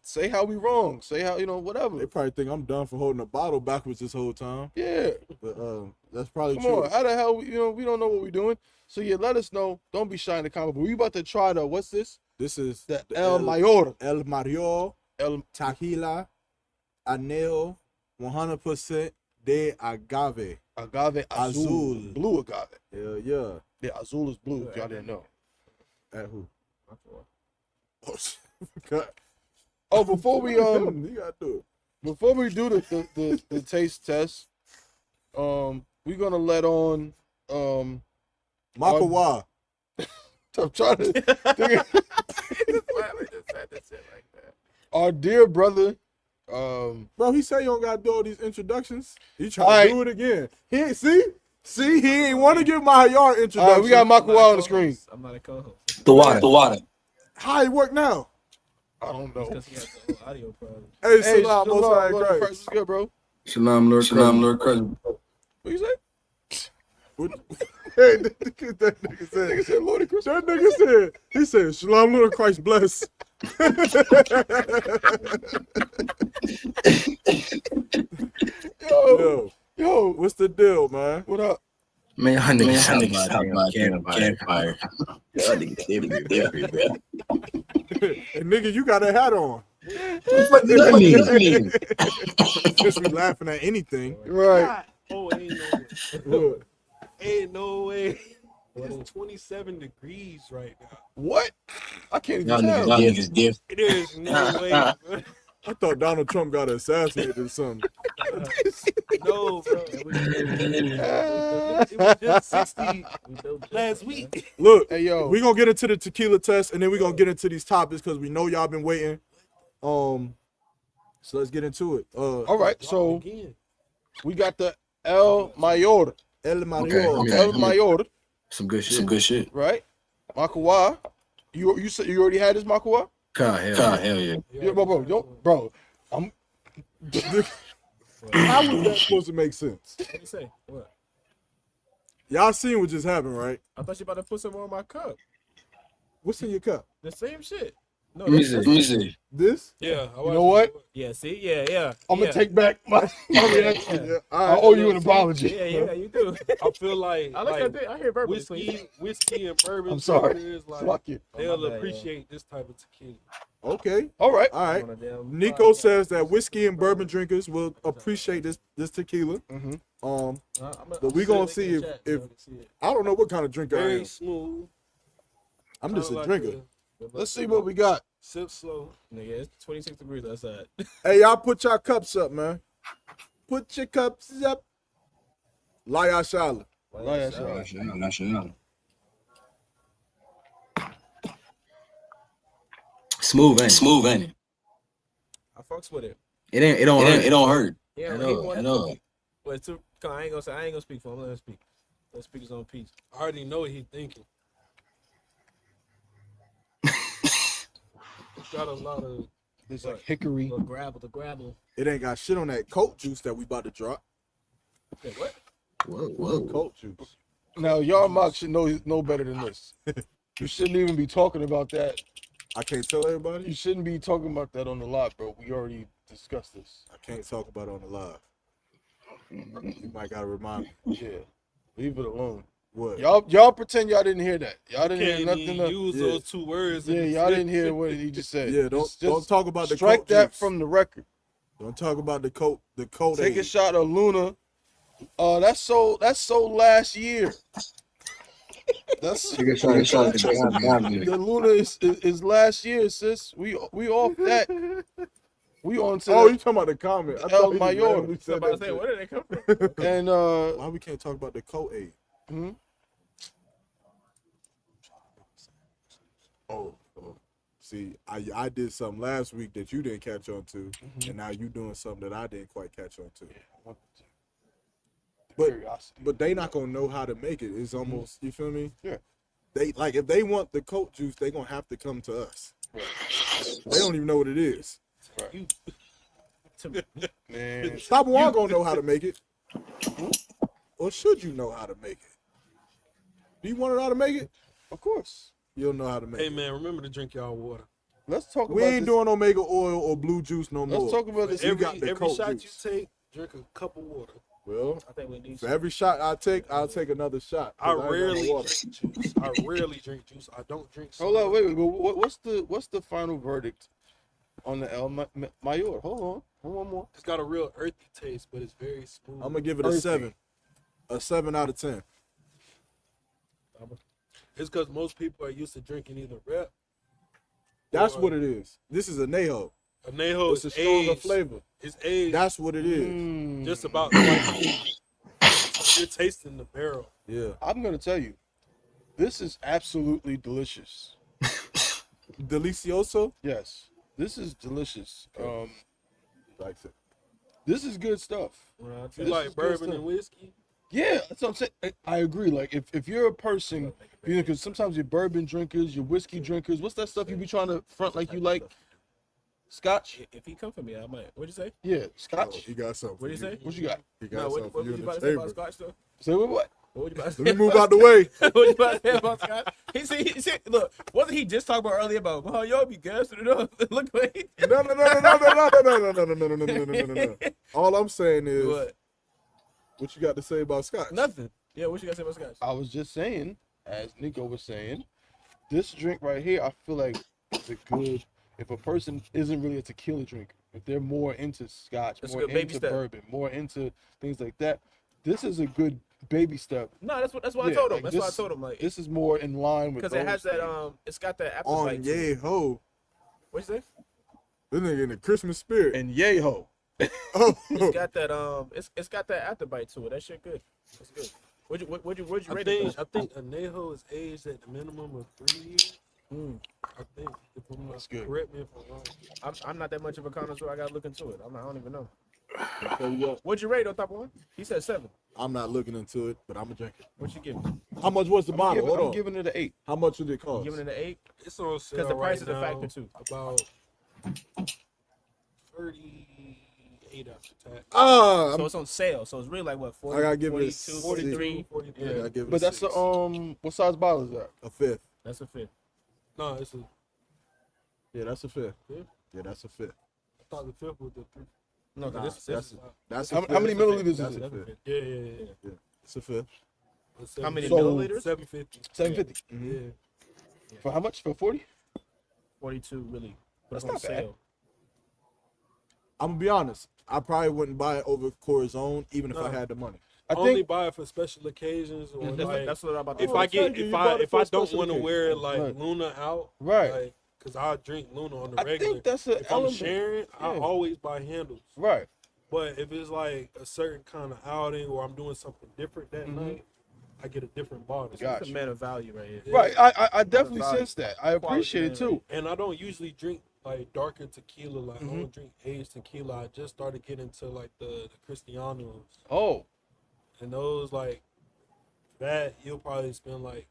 Say how we wrong. Say how, whatever. They probably think I'm done for holding a bottle backwards this whole time. Yeah. But that's probably Come true. on, how the hell, we don't know what we're doing. So yeah, let us know. Don't be shy in the comment. But we about to try what's this? This is The El Mayor. El Mayor Tequila Anejo 100% de agave. Agave azul. Blue agave. Hell yeah. Yeah, azul is blue, if y'all didn't know. At who? Oh, shit. Oh, before we you gotta do it. before we do the taste test, we're gonna let on Maqawah. I'm trying to think our dear brother, Bro, he said you don't gotta do all these introductions. He trying to do it again. See, he ain't want to give my yard introduction. all right, we got Maqawah on the screen. I'm not a co-host. The water. How it work now? I don't know. Because he has the whole audio problem. Hey, Hey, Salam, Most High in Lord Christ. Christ, what's good, bro? Shalom, Lord Christ. What you say? Hey, that nigga said, Lord Christ. that nigga said, he said, Shalom, Lord Christ bless. Yo, What's the deal, man? what up? Man, y'all niggas talking about campfire. Y'all niggas everywhere. And nigga, you got a hat on. What that mean? Just be laughing at anything. Right. Oh, ain't no way. It's 27 degrees right now. What? I can't Y'all even tell. niggas different. There's no way, bro. I thought Donald Trump got assassinated or something. No, bro. It was just 60 last week. Look, Hey, yo. we gonna get into the tequila test, and then we gonna get into these topics because we know y'all been waiting. So let's get into it. All right, so Again. we got the El Mayor. El Mayor. Okay. El Mayor, Some good shit. right? Maqawah. You said you already had this Maqawah? Hell yeah. Yeah, bro. I'm How was that supposed to make sense? What you say? What? Y'all seen what just happened, right? I thought you about to put some on my cup. What's in your cup? The same shit. No, Let me that's see. This? Yeah. you know what? Yeah, see? Yeah. I'm gonna take back my reaction. Yeah. I owe you an apology. Yeah, you do. I feel like, I like that. I hear bourbon between. whiskey and bourbon. I'm sorry. drinkers, like, Fuck you. they'll my bad, appreciate this type of tequila. Okay. All right. All right. On a damn Nico podcast. says that whiskey and bourbon drinkers will appreciate this tequila. Mhm. But we gonna see if I don't know what kind of drinker I Very am. smooth. I'm just a Kinda drinker. Let's see what we got. Sip slow. Nigga, it's 26 degrees outside. Hey, y'all put your cups up, man. Put your cups up. Laya Shala. Smooth, ain't it? I fucks with it. It don't hurt. Yeah, At he all. wanted- But I ain't gonna speak for him. Let him speak. Let's speak his own piece. I already know what he's thinking. Got a lot of It's like hickory. The gravel. It ain't got shit on that Coke juice that we about to drop. Yeah, what? Whoa. Coke juice. Now, Yaramach should know better than this. You shouldn't even be talking about that. I can't tell You everybody. shouldn't be talking about that on the lot, bro. We already discussed this. I can't talk about it on the live. You might gotta remind me. Yeah. Leave it alone. What? Y'all pretend y'all didn't hear that. Y'all didn't hear Can't nothing. even use those 2 words. Yeah, y'all didn't hear what he just said. Yeah, Just don't talk about the strike coat that juice. from the record. Don't talk about the coat. The coat. Take a shot of Luna. That's so last year. That's Take a shot of the the Luna is last year, sis. We off that. We on to Oh, you talking about the comment? I thought you Mayor. randomly said Somebody that say, shit. where did they come from? and Why we can't talk about the coat aid? Oh, see, I did something last week that you didn't catch on to, and now you doing something that I didn't quite catch on to. curiosity. But they not gonna know how to make it. It's almost, you feel me? Yeah. They like if they want the coat juice, they gonna have to come to us. They don't even know what it is. Man, Thabawan gonna know how to make it, or should you know how to make it? Do you want to know how to make it? of course. You don't know how to make Hey it. man, remember to drink y'all water. Let's talk We about ain't this. doing omega oil or blue juice no more. Let's talk about this. You got Every the coat shot juice. you take, drink a cup of water. Well, I think we need for every shot I take, I'll take another shot. 'cause I ain't got no rarely water. drink juice. I rarely drink juice. I don't drink. Hold soda. on, wait. What's the final verdict on the El Mayor? Hold on, one more. It's got a real earthy taste, but it's very smooth. I'm gonna give it a Earthy. 7. A 7 out of 10. It's because most people are used to drinking either rep. That's or what it is. This is a Neho. Anejo. It's a Is stronger aged. flavor. It's aged That's what it is. just about twice. You're tasting the barrel. Yeah. I'm gonna tell you, this is absolutely delicious. Delicioso. Yes, this is delicious. Likes it. This is good stuff. You This is like good bourbon stuff. and whiskey? Yeah, that's what I'm saying. I agree. Like if you're a person, you know, because sometimes you're bourbon drinkers, you're whiskey drinkers. What's that stuff you be trying to front like you like? Scotch? If he come for me, I might. What'd you say? Yeah, Oh, Scotch. he got something. What'd you say? What you got? He got No, something what for was you you in about the to say about chamber. Scotch though? Say what? What was you about to say? Let me move out the way. What you about to say about Scott? He see, look, wasn't he just talking about earlier about, oh, y'all be gassing it up? Look what he did. No. All I'm saying is, What? what you got to say about Scotch? Nothing. Yeah, what you gotta say about Scotch? I was just saying, as Nico was saying, this drink right here, I feel like it's a good. If a person isn't really a tequila drinker, if they're more into Scotch, That's a more good baby into step. bourbon, more into things like that, this is a good baby step. No, that's what I Yeah, told him. like That's what I this- told him. Like, This is more in line with because it has those that things. it's got that apple On bite to it. yay ho. What'd you say? This nigga in the Christmas spirit. And yay ho. Oh, It's got that it's got that after bite to it. That shit good. That's good. What'd you I rate it? think Anejo is aged at the minimum of 3 years. I think. If I'm not, That's good. correct me if I'm wrong. I'm not that much of a connoisseur. I gotta look into it. I don't even know. I'll tell you what, What'd you rate on top of one? He said 7. I'm not looking into it, but I'm gonna drink it. What you give? How much was the bottle? Hold I'm on. giving it an 8. How much did it cost? Giving it an 8. It's on sale Because the price right is a factor now, too. About 38 after tax. Ah, So it's on sale. So it's really like what? 40, I gotta give it a 42, 43. 43. I gotta give it But a that's 6. what size bottle is that? A 5th. That's a 5th. No, it's a. Yeah, that's a 5th. Yeah? Yeah, that's a 5th. I thought the 5th was the 3. No, Nah, this that's is That's a How 5th. many milliliters is That's it? a 5th. Yeah. It's a 5th. how many So- milliliters? 750. 750. Yeah. For how much? For 40? 42, really. But That's it's on not bad. sale. I'm gonna be honest. I probably wouldn't buy it over Corazon even if I No. had the money. I Only think buy it for special occasions or like That's what I'm about to if say. I get thank you. if You I bought it if for I a don't special want to occasion. wear it like Right. Luna out, Right. Like, cause I drink Luna on the I regular. think that's an if I'm element. sharing, I Yeah. always buy handles. Right. But if it's like a certain kind of outing or I'm doing something different that Mhm. night, I get a different bottle. Got It's a you. man of value right here. Yeah. Right. I definitely Value. sense that. I appreciate it too. And I don't usually drink like darker tequila. Like I Mhm. don't drink aged tequila. I just started getting into like the Cristianos. Oh, And those like that you'll probably spend like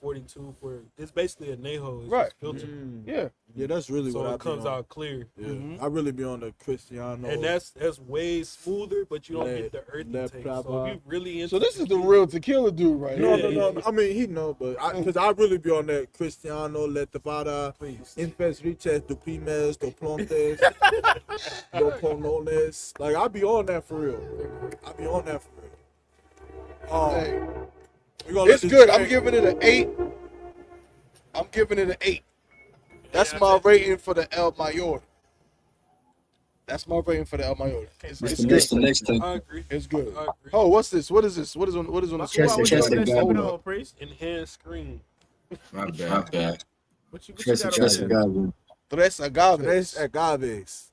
42 for. It's basically a Neho. It's Right. just filtered. yeah. Yeah, that's really So what I it comes be on. out clear. Yeah, Mhm. I really be on the Cristiano. And that's way smoother, but you don't Le- get the earthy Le taste. Prava. So if you really into So this is the tequila- real tequila dude right no, here. no. I mean, he know, but because I really be on that Cristiano, Le Tavada, Please. Infes Riches, Do Primes, Do Plantes, Do Ponoles. Like, I be on that for real. I be on that for real. Hey, It's good. I'm giving it an 8. I'm giving it an 8. That's my rating for the El Mayor. That's my rating for the El Mayor. It's What's good. the next thing? I agree. It's good. I agree. Oh, what's this? What is this? What is on the Chest- screen? chest and What gold. on, Priest? Enhanced screen. My bad. What you Chest got over there? gold. Tres agaves. Tres agaves.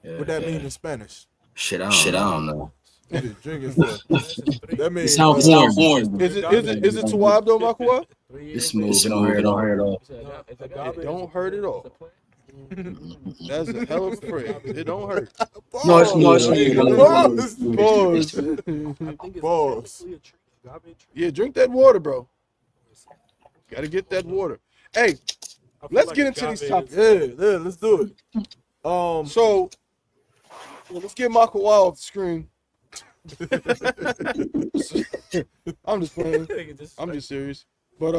Yeah, What that mean in Spanish? Shit, I don't know. What is drinking for? That It means sounds foreign. Is it Tawab though, Maqawah? It's smooth. It don't hurt at all. It don't hurt at all. That's a hell of a phrase. It don't hurt. No, it's Pause. I think it's Pause. technically a tree. Agave tree. Yeah, drink that water, bro. Gotta get that water. Hey, I feel let's like get into agave these topics. Yeah, let's do it. So, let's get Maqawah off the screen. I'm just playing. I'm just serious. But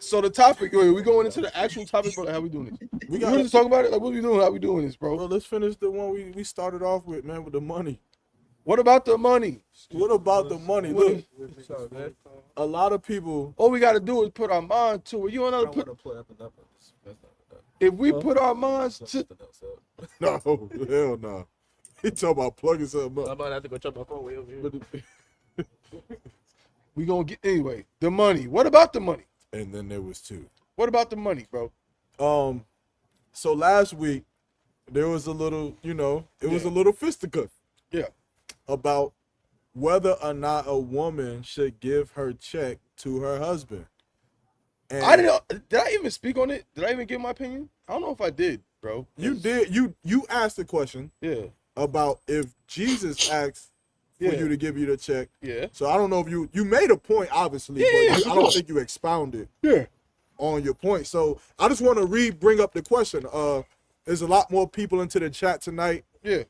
so the topic, we going into the actual topic, bro. How we doing this? We You got want to talk about it? Like, what we doing? How we doing this, bro? Well, let's finish the one we started off with, man, with the money. What about the money? What about the money? Look, a lot of people. All we got to do is put our mind to it. You want to put? If we put our minds to, No, hell no. He talking about plugging something I'm up. about to have to go check my phone way over here. we gonna get anyway. The money. What about the money? And then there was two. What about the money, bro? So last week there was a little, it was a little fisticuff. Yeah. About whether or not a woman should give her check to her husband. And I didn't. Did I even speak on it? Did I even give my opinion? I don't know if I did, bro. You did. You asked the question Yeah. about if Jesus asked for Yeah. you to give you the check. Yeah. So I don't know if you made a point, obviously, Yeah, but yeah, I don't think you expounded Yeah. on your point. So I just want to bring up the question. There's a lot more people into the chat tonight. Yeah.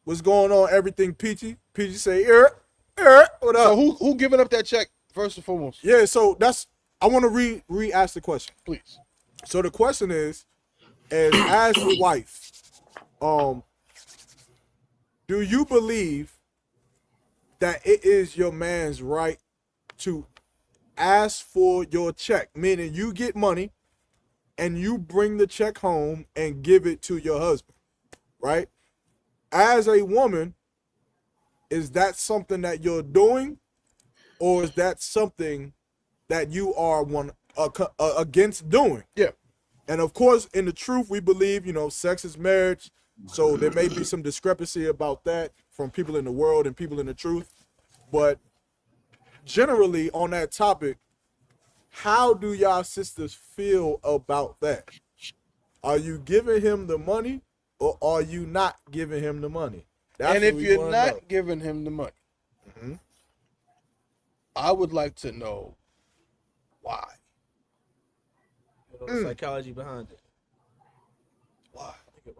What's going on? Everything peachy. Peachy say, what up? So who giving up that check first and foremost? Yeah. So I want to re-ask the question. Please. So the question is, as a wife, do you believe that it is your man's right to ask for your check? Meaning you get money and you bring the check home and give it to your husband, right? As a woman, is that something that you're doing, or is that something that you are against doing? Yeah. And of course, in the truth, we believe, sex is marriage. So there may be some discrepancy about that from people in the world and people in the truth. But generally on that topic, how do y'all sisters feel about that? Are you giving him the money, or are you not giving him the money? That's And what if we you're wanna not know. giving him the money, Mhm. I would like to know why. The psychology behind it. Why? I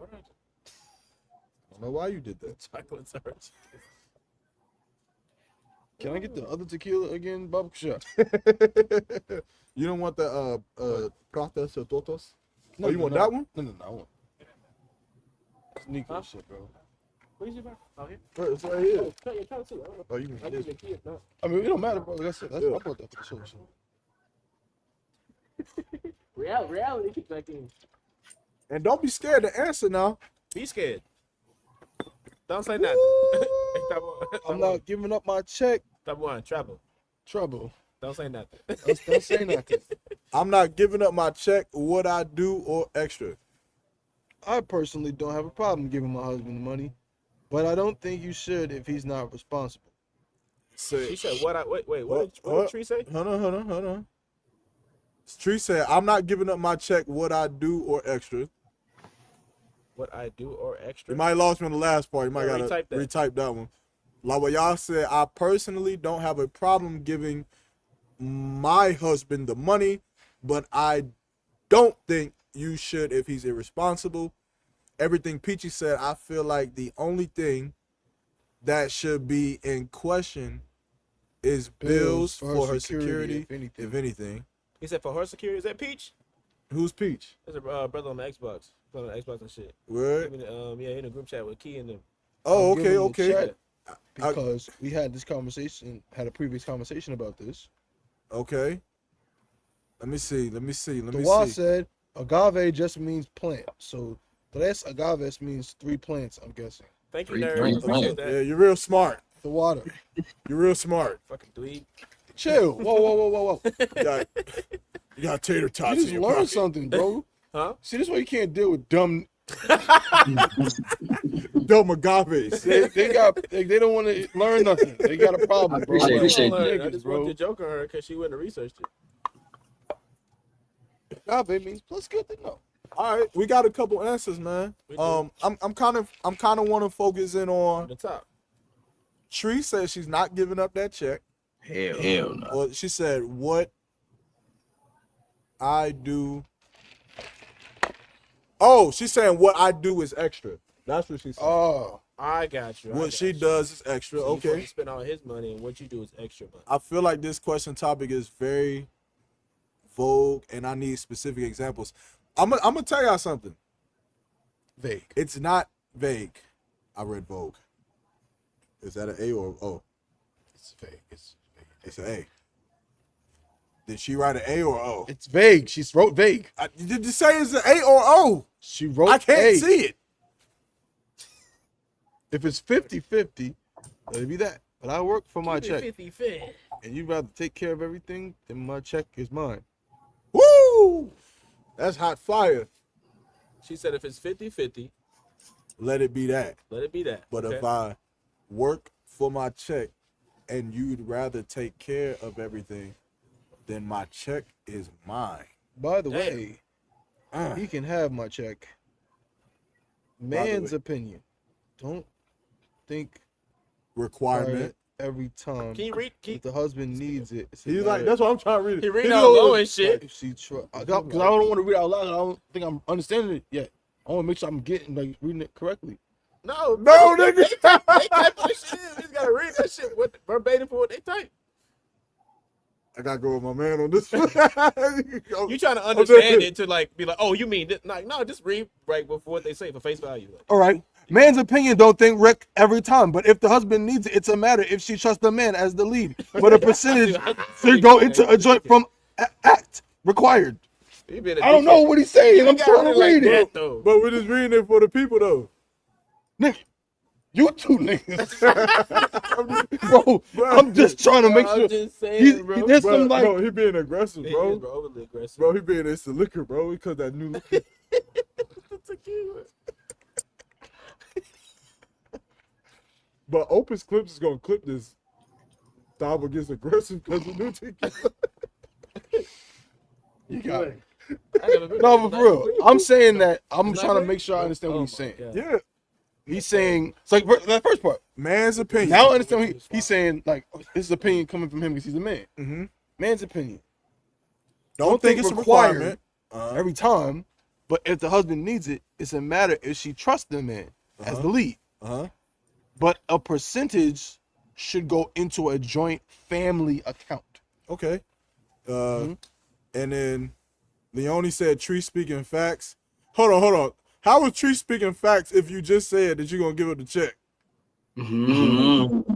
don't know why you did that. Chocolate syrup. Can I get the other tequila again, Bob? Sure. You don't want the pratas or totos? No, Oh, you want that one? No, I want. Sneaker shit, bro. Where's your back? Oh, here. It's right here. Cut your tongue too. Oh, you can I give you a kid. No. I mean, it don't matter, bro. Like I said, I bought that for the show. So. Reality kicks back in. And don't be scared to answer now. Be scared. Don't say nothing. I'm not giving up my check. Thabawan, travel. Trouble. Don't say nothing. Don't say nothing. I'm not giving up my check, what I do, or extra. I personally don't have a problem giving my husband the money, but I don't think you should if he's not responsible. She said, "What? Wait. What did Tree say?" Hold on. Tree said, I'm not giving up my check, what I do, or extra. What I do or extra? You might have lost me on the last part. You might Yeah, gotta retype that. retype that one. Like what y'all said, I personally don't have a problem giving my husband the money, but I don't think you should if he's irresponsible. Everything Peachy said, I feel like the only thing that should be in question is bills for her security, if anything. He said for her security. Is that Peach? Who's Peach? There's a brother on the Xbox. On the Xbox and shit. Word? Yeah, in a group chat with Key and them. Oh, Give him the okay. check. because we had a previous conversation about this. Okay. Let me see. The Wa said agave just means plant. So tres agaves means 3 plants, I'm guessing. Thank you, Three nerd. points. Appreciate that. Yeah, you're real smart. The water. You're real smart. Fucking dweeb. Chill. Whoa. You got tater You tots just in your learned pocket. something, bro. Huh? See, this is why you can't deal with dumb. Dumb agaves. They don't want to learn nothing. They got a problem, bro. Appreciate I Niggas, just bro. wanted to joke on her because she wouldn't have researched it. Agave means plus good to know. All right, we got a couple answers, man. We do. I'm kind of want to focus in On on the top. Tree says she's not giving up that check. Hell no. Well, she said what I do. Oh, she's saying what I do is extra. That's what she said. Oh, I got you. What she does is extra. So Okay. You spend all his money, and what you do is extra money. I feel like this question topic is very vogue, and I need specific examples. I'm gonna tell y'all something. vague. It's not vague. I read Vogue. Is that an A or an O? It's vague. It's an A. Did she write an A or an O? It's vague. She wrote vague. Did you say it's an A or O? She wrote I can't A. see it. If it's 50-50, let it be that. But I work for my check. 50-50. And you'd rather take care of everything, then my check is mine. Woo! That's hot fire. She said if it's 50-50, Let it be that. let it be that. But okay? if I work for my check and you'd rather take care of everything, then my check is mine. By the Damn. way, he can have my check. Man's way. opinion. Don't think Requirement. every time. Can you read? If the husband needs it. It's a He's like, matter that's what I'm trying to read. He read He's out over- low and shit. if she because I don't want to read out loud. I don't think I'm understanding it yet. I want to make sure I'm getting reading it correctly. No, No, nigga. They type that shit in. We just gotta read that shit with verbatim for what they type. I gotta go with my man on this one. You trying to understand it to be like, oh, you mean this? Like, no, just read right before what they say for face value. Like, All right. Man's opinion don't think Rick every time, but if the husband needs it, it's a matter if she trusts the man as the lead. But a percentage should go into a joint from act required. he been a I don't dickhead. know what he's saying. I'm He trying got to read like it. that, though. But we're just reading it for the people, though. Nigga, you two niggas. Bro, I'm just trying to make I'm sure. just saying, bro. There's Bro, some like. bro, he being aggressive, He bro. is, bro, overly aggressive. Bro, he being it's the liquor, bro. Because that new liquor. Tequila. But Opus Clips is gonna clip this. Thaba gets aggressive because of new tequila. You got it. I never been No, but for real, I'm saying that I'm Is that trying to right? make sure I understand what Oh he's my saying. God. Yeah. He's saying it's like that first part. Man's opinion. Now I understand what he's saying. Like this is opinion coming from him because he's a man. Mm-hmm. Man's opinion Don't think it's a requirement. every time, but if the husband needs it, it's a matter if she trusts the man as the lead. Uh-huh. But a percentage should go into a joint family account. Okay. And then Leonie said Tree speaking facts. Hold on. How was Tree speaking facts if you just said that you're gonna give her the check? Mm-hmm.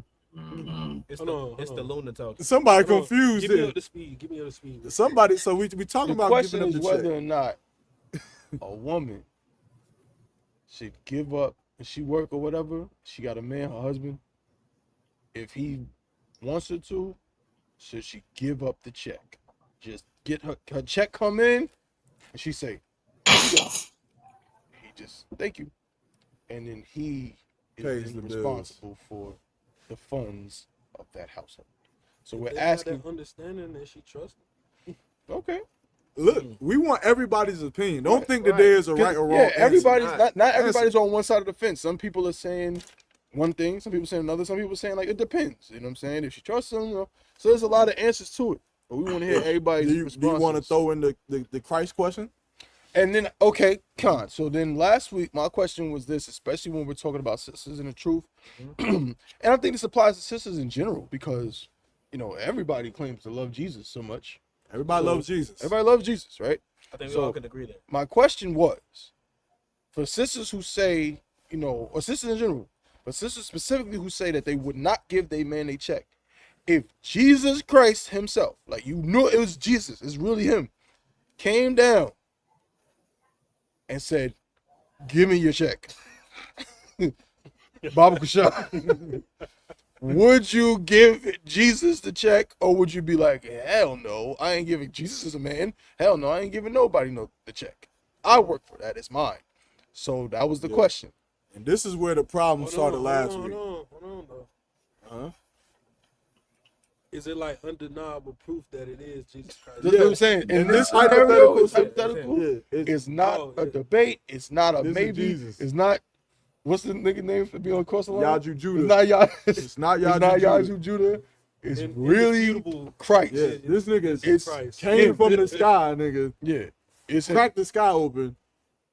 It's Hold the on. Luna talk. Somebody Hold on. confused Give me it. up the speed. Give me up the speed. Somebody, so we talking The about question giving is up the whether check. or not a woman should give up if she work or whatever. She got a man, her husband. If he wants her to, should she give up the check? Just get her check come in, and she say, "He just thank you," and then he Pays is the bills. responsible for the funds of that household. So we're They got asking, that understanding that she trusts. okay. Look, we want everybody's opinion. Don't Right, think that there is a right or wrong. Yeah, answer. everybody's Not- not everybody's on one side of the fence. Some people are saying one thing, some people saying another, some people saying like it depends. You know what I'm saying? If she trusts them, so there's a lot of answers to it. But we want to hear everybody's Do you responses. want to throw in the Christ question? And then Con. So then last week my question was this, especially when we're talking about sisters and the truth. And I think this applies to sisters in general because everybody claims to love Jesus so much. Everybody So, loves Jesus. Everybody loves Jesus, right? I think we So- all can agree that. My question was, for sisters who say, or sisters in general, but sisters specifically who say that they would not give their man a check. If Jesus Christ himself, like you knew it was Jesus, it's really him, came down and said, "Give me your check," Baba Kushah, would you give Jesus the check, or would you be like, hell no, I ain't giving Jesus as a man. Hell no, I ain't giving nobody the check. I work for that. It's mine. So that was the question. And this is where the problem started last week. Hold on, though. Huh? Is it like undeniable proof that it is Jesus Christ? That's what I'm saying. In this hypothetical, it's not a debate. It's not a maybe. It's not. What's the nigga name for being on course line? Yaju Judah. It's not Yaju Judah. It's really Christ. Yeah, this nigga Christ. Came from the sky, nigga. Yeah. It's cracked the sky open,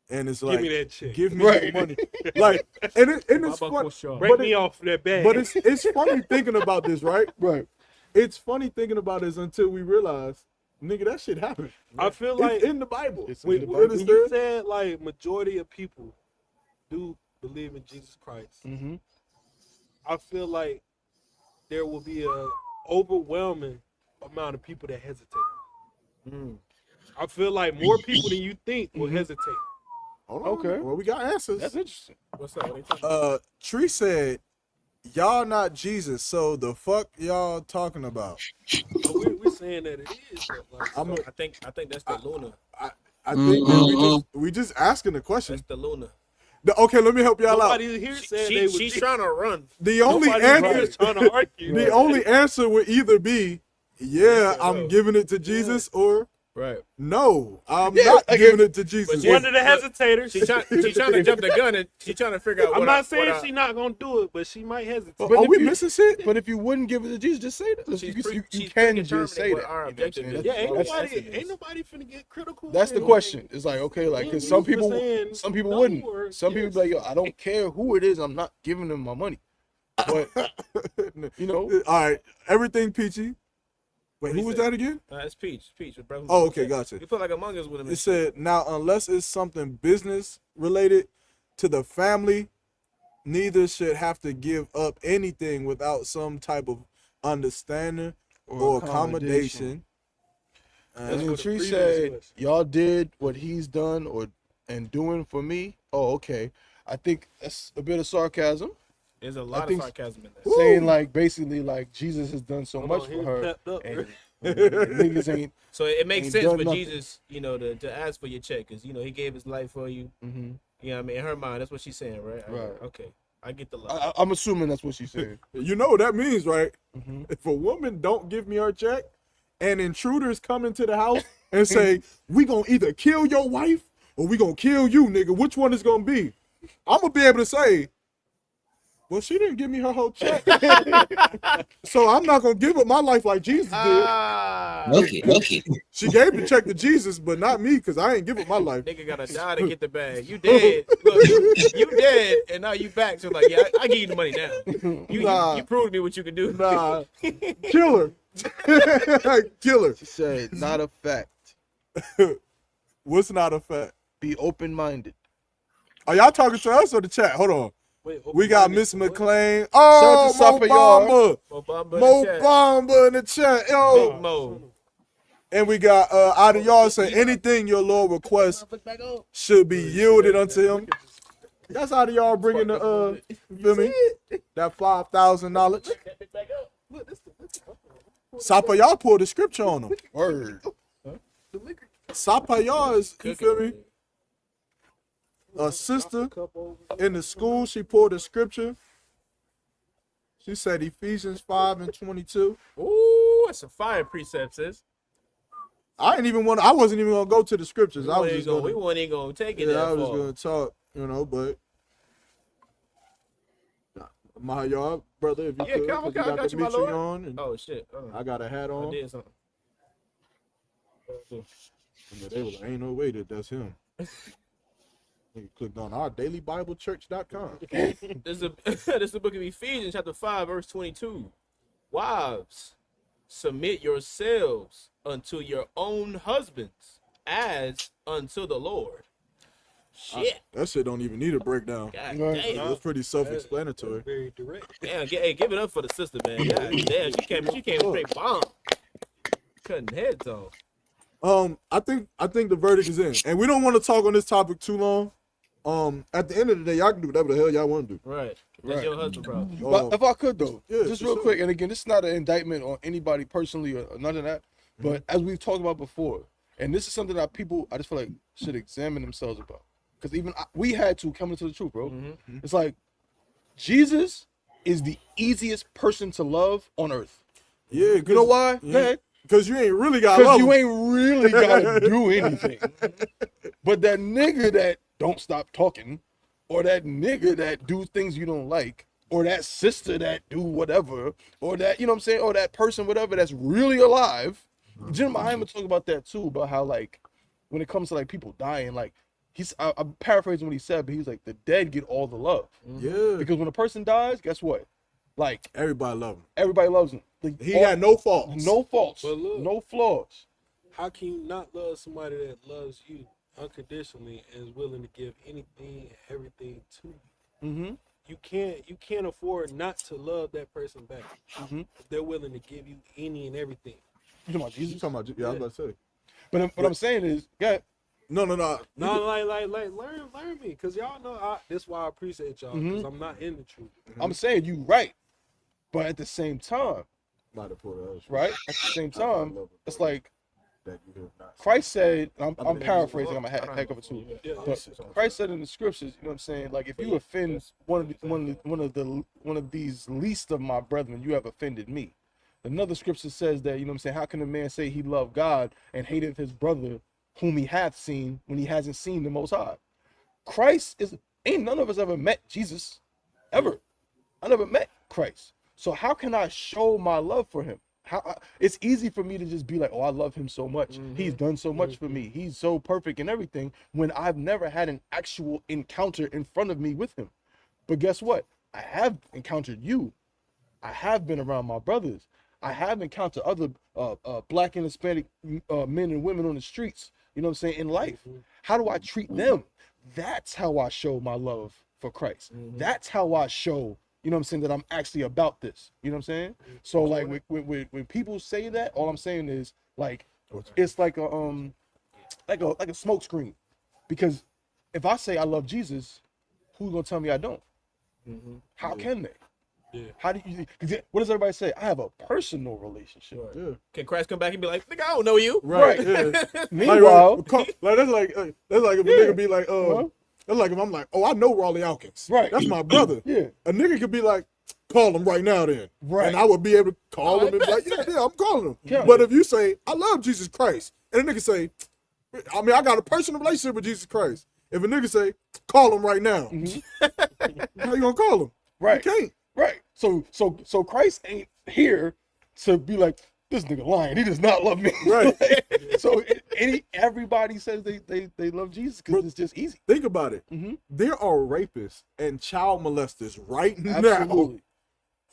and it's like, give me that check. Give me the money. Like, and it's funny. Break me off that bag. But it's funny thinking about this, right? Right. It's funny thinking about this until we realize, nigga, that shit happened. I feel like it's in the Bible. When you said like majority of people do believe in Jesus Christ, I feel like there will be a overwhelming amount of people that hesitate. I feel like more people than you think will hesitate. Hold on. Okay. Well, we got answers. That's interesting. What's up? Tree said, y'all not Jesus, so the fuck y'all talking about? We're saying that it is. Like, I think that's the Luna. I think that we just asking the question. That's the Luna. Okay, let me help y'all out. Nobody here said she's trying to run. The only answer trying to argue. The only answer would either be, yeah, I'm giving it to Jesus, or no, I'm not giving it to Jesus. One of the hesitators. She's trying to jump the gun and she's trying to figure out. I'm not saying she's not gonna do it, but she might hesitate. But are we missing shit? But if you wouldn't give it to Jesus, just say that. You can just say that. Our objective is. Yeah, ain't nobody finna get critical. That's the question. It's like, okay, like, because some people wouldn't. Some people be like, yo, I don't care who it is, I'm not giving them my money. But you know, all right, everything peachy. Wait, who was that again? It's Peach. Brother. Oh, okay, gotcha. You feel like Among Us with him. It said, now, unless it's something business related to the family, neither should have to give up anything without some type of understanding or accommodation. And then Tree said, y'all did what he's done and doing for me. Oh, okay. I think that's a bit of sarcasm. There's a lot of sarcasm in that. Saying like basically like Jesus has done so much for her, and niggas ain't. So it makes sense for Jesus, you know, to ask for your check, because you know he gave his life for you. You know what I mean? In her mind, that's what she's saying, right? Right. Okay, I get the love. I'm assuming that's what she's saying. You know what that means, right? If a woman don't give me her check, and intruders come into the house and say, "We gonna either kill your wife or we gonna kill you, nigga. Which one is gonna be?" I'm gonna be able to say, well, she didn't give me her whole check. So I'm not going to give up my life like Jesus did. Okay. She gave the check to Jesus, but not me, because I ain't give up my life. Nigga got to die to get the bag. You dead. Look, you dead, and now you back. So like, yeah, I give you the money now. You proved to me what you can do. Nah. Kill her. Kill her. She said, not a fact. What's not a fact? Be open-minded. Are y'all talking to us or the chat? Hold on. Wait, we got Miss McLean. Oh, Mo Bamba in the chat. Yo. Big Mo. And we got out of y'all say anything your Lord requests should be yielded unto him. That's out of y'all bringing the feel me? That 5,000 knowledge. Sapa y'all pulled the scripture on them. Word. Sapa y'all is, you feel me? A sister in the school, she pulled a scripture. She said Ephesians 5:22. Ooh, that's a fire precept, sis. I wasn't even gonna go to the scriptures. We weren't even gonna take it. Yeah, I was just gonna talk, you know, but my y'all, brother, if you could, come on, you got the my Mitri lord. on, and Oh shit! I got a hat on. I did something. And they were like, ain't no way that's him. You clicked on our dailybiblechurch.com. This is the book of Ephesians, chapter 5, verse 22. Wives, submit yourselves unto your own husbands as unto the Lord. Shit. That shit don't even need a breakdown. God Right. damn. It's pretty self-explanatory. Very direct. Damn, give it up for the sister, man. God damn, she came straight bomb. Cutting heads off. I think the verdict is in, and we don't want to talk on this topic too long. At the end of the day, y'all can do whatever the hell y'all want to do. Right. That's your husband, bro. But if I could though, yeah, just for real sure. quick, and again, this is not an indictment on anybody personally or none of that. But as we've talked about before, and this is something that people, I just feel like, should examine themselves about. Because even we had to come into the truth, bro. It's like Jesus is the easiest person to love on earth. Yeah, You know why? Yeah. Go ahead. Because you ain't really got Because love. you ain't really gotta do anything. But that nigga that don't stop talking, or that nigga that do things you don't like, or that sister that do whatever, or that, you know what I'm saying, or that person, whatever, that's really alive. Jim Muhammad talk about that too, about how, like, when it comes to, like, people dying, like, I'm paraphrasing what he said, but he was like, the dead get all the love. Yeah. Because when a person dies, guess what? Like, Everybody love him. everybody loves him. Like, He had no faults. no faults, But look. no flaws. How can you not love somebody that loves you unconditionally and is willing to give anything and everything to you? Mm-hmm. You can't afford not to love that person back. Mhm. If they're willing to give you any and everything. You talking about You Jesus? talking about? Yeah, I was about to say. But what I'm saying is, yeah, No. No, like learn me, cause y'all know this why I appreciate y'all, cause I'm not in the truth. I'm saying you right. But at the same time, Might have pulled it out. right? At the same time, it's like That you have not. Christ said, I'm paraphrasing, I'm a heck of it too. Yeah. But Christ said in the scriptures, you know what I'm saying? Like, if you offend one of these least of my brethren, you have offended me. Another scripture says that, you know what I'm saying, how can a man say he loved God and hated his brother whom he hath seen when he hasn't seen the Most High? Ain't none of us ever met Jesus, ever. I never met Christ. So how can I show my love for him? It's easy for me to just be like, oh, I love him so much. He's done so much for me. He's so perfect and everything, when I've never had an actual encounter in front of me with him. But guess what? I have encountered you. I have been around my brothers. I have encountered other black and Hispanic men and women on the streets, you know what I'm saying, in life. How do I treat them? That's how I show my love for Christ. That's how I show, you know what I'm saying, that I'm actually about this. You know what I'm saying? So, like, when people say that, all I'm saying is, like, it's like a smoke screen. Because if I say I love Jesus, who's gonna tell me I don't? How can they? Yeah. How do you? What does everybody say? I have a personal relationship. Yeah. Can Christ come back and be like, nigga, I don't know you? Right. Yeah. Meanwhile, like that's like if a nigga be like, that's like if I'm like, oh, I know Raleigh Alkins. Right. That's my brother. Yeah. A nigga could be like, call him right now then. Right. And I would be able to call him and be like, yeah, I'm calling him. Yeah. But if you say, I love Jesus Christ, and a nigga say, I mean, I got a personal relationship with Jesus Christ. If a nigga say, call him right now, how you gonna call him? Right. You can't. Right. So Christ ain't here to be like, this nigga lying. He does not love me. Right. So everybody says they love Jesus because it's just easy. Think about it. There are rapists and child molesters right now Absolutely.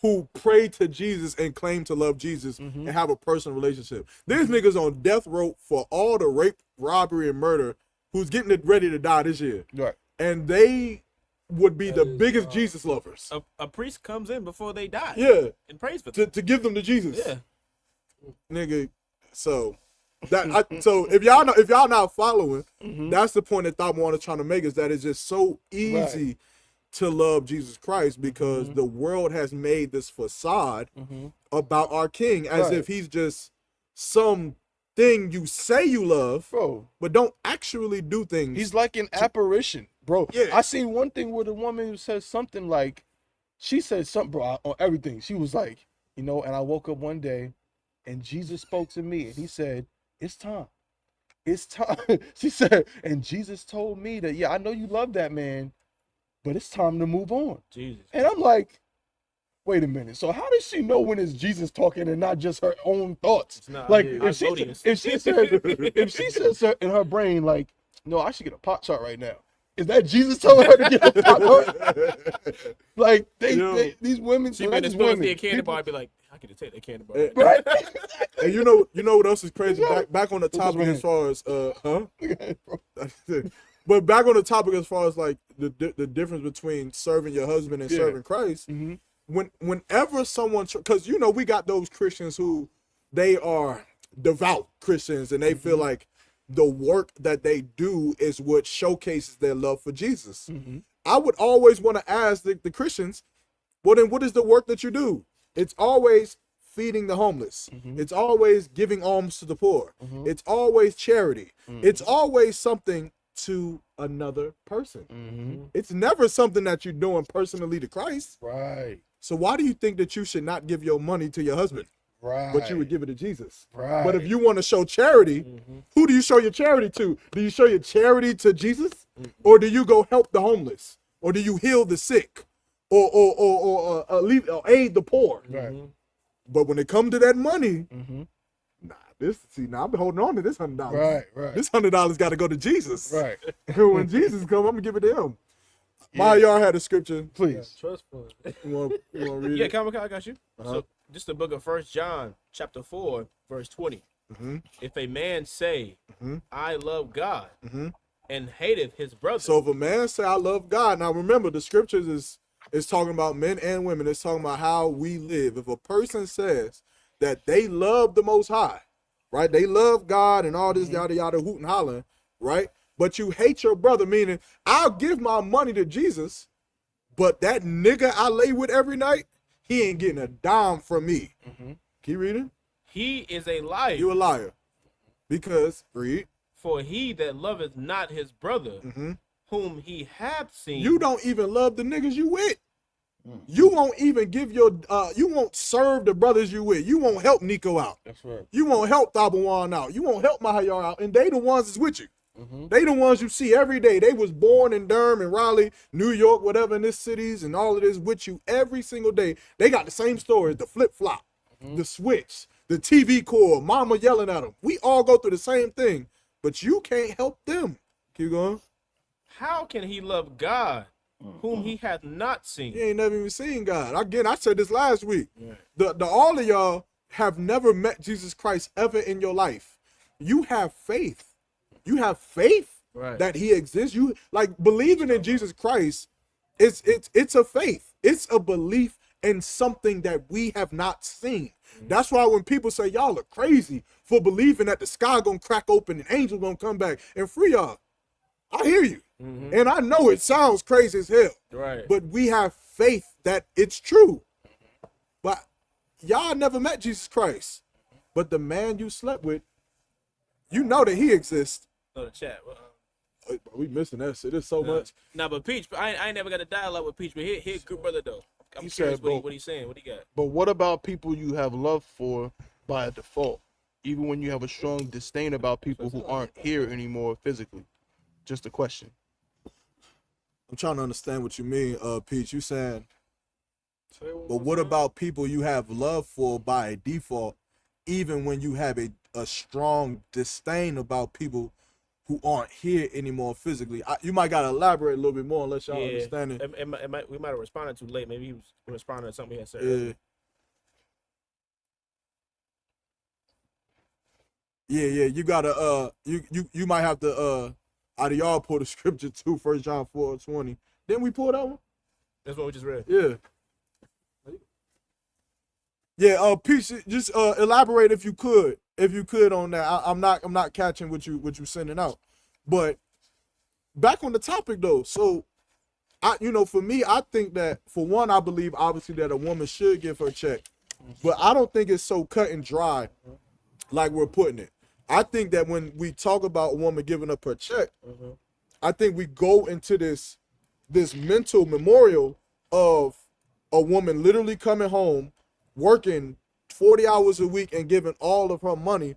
who pray to Jesus and claim to love Jesus and have a personal relationship. There's niggas on death row for all the rape, robbery, and murder who's getting it ready to die this year. Right. And they would be the biggest Jesus lovers. A priest comes in before they die. Yeah. And prays for them. To give them to Jesus. Yeah. Nigga, so so if y'all not following, that's the point that Thabawan is trying to make, is that it's just so easy to love Jesus Christ because the world has made this facade about our King as if he's just some thing you say you love, Bro, but don't actually do things. he's like an apparition, bro. Yeah. I seen one thing where the woman who says something like, she said something, bro, on everything. She was like, you know, and I woke up one day and Jesus spoke to me and he said, it's time. It's time. She said, and Jesus told me that, yeah, I know you love that man, but it's time to move on. Jesus. And I'm like, wait a minute. So how does she know when it's Jesus talking and not just her own thoughts? It's not, Like, yeah, if she says in her brain, like, no, I should get a pot shot right now. Is that Jesus telling her to get a pot shot? Like, these women, She so been that's supposed to women. be a candy People- bar and be like, I can just take that candy bar. Right? And you know what else is crazy? Back on the topic man. as far as But back on the topic as far as like the difference between serving your husband and serving Christ. Whenever someone, because you know we got those Christians who they are devout Christians and they feel like the work that they do is what showcases their love for Jesus. I would always want to ask the Christians, well then what is the work that you do? It's always feeding the homeless. It's always giving alms to the poor. It's always charity. It's always something to another person. It's never something that you're doing personally to Christ. Right. So why do you think that you should not give your money to your husband? Right. But you would give it to Jesus. Right. But if you want to show charity, who do you show your charity to? Do you show your charity to Jesus? Or do you go help the homeless? Or do you heal the sick? Or aid the poor? Right. But when it comes to that money, I've been holding on to this $100. Right. This $100 got to go to Jesus. Right. When Jesus comes, I'm gonna give it to him. Y'all had a scripture, please. Trust fund. You want to read Yeah, it? I got you. So this is the book of 1 John, chapter 4, verse 20. If a man say, I love God, and hateth his brother. So if a man say, I love God, now remember the scriptures is talking about men and women. It's talking about how we live. If a person says that they love the Most High, right? They love God and all this yada yada hoot and hollering, right? But you hate your brother, meaning I'll give my money to Jesus, but that nigga I lay with every night, he ain't getting a dime from me. Keep reading. He is a liar. You a liar. Because, read. For he that loveth not his brother, whom he hath seen. You don't even love the niggas you with. You won't even give your, you won't serve the brothers you with. You won't help Nico out. That's right. You won't help Thabawan out. You won't help Maqawah out. And they the ones that's with you. They the ones you see every day. They was born in Durham and Raleigh, New York, whatever, in this cities and all of this with you every single day. They got the same stories, the flip-flop, the switch, the TV cord, mama yelling at them. We all go through the same thing, but you can't help them. Keep going. How can he love God, whom he hath not seen? You ain't never even seen God. Again, I said this last week. The all of y'all have never met Jesus Christ ever in your life. You have faith. You have faith that he exists. You like believing in Jesus Christ. It's a faith. It's a belief in something that we have not seen. That's why when people say y'all are crazy for believing that the sky gonna crack open and angels gonna come back and free y'all, I hear you. And I know it sounds crazy as hell. Right. But we have faith that it's true. But y'all never met Jesus Christ. But the man you slept with, you know that he exists. Oh, the chat. We missing that shit. There's so much. Nah, but Peach, I ain't never got a dialogue with Peach, but he a good brother though. I'm He curious said, what he's saying. What he got? But what about people you have love for by default? Even when you have a strong disdain about people who aren't here anymore physically? Just a question. I'm trying to understand what you mean, Peach. You saying, but what about people you have love for by default, even when you have a strong disdain about people who aren't here anymore physically? You might gotta elaborate a little bit more unless y'all understand it. We might have responded too late. Maybe he was responding to something he had said. Yeah. You gotta you might have to out of y'all pull the scripture too, 1 John 4:20. Didn't we pull that one? That's what we just read. Yeah, Peach, just elaborate if you could on that. I'm not catching what you sending out. But back on the topic though, so for me, I think that for one, I believe obviously that a woman should give her check, but I don't think it's so cut and dry like we're putting it. I think that when we talk about a woman giving up her check, I think we go into this mental memorial of a woman literally coming home, working 40 hours a week and giving all of her money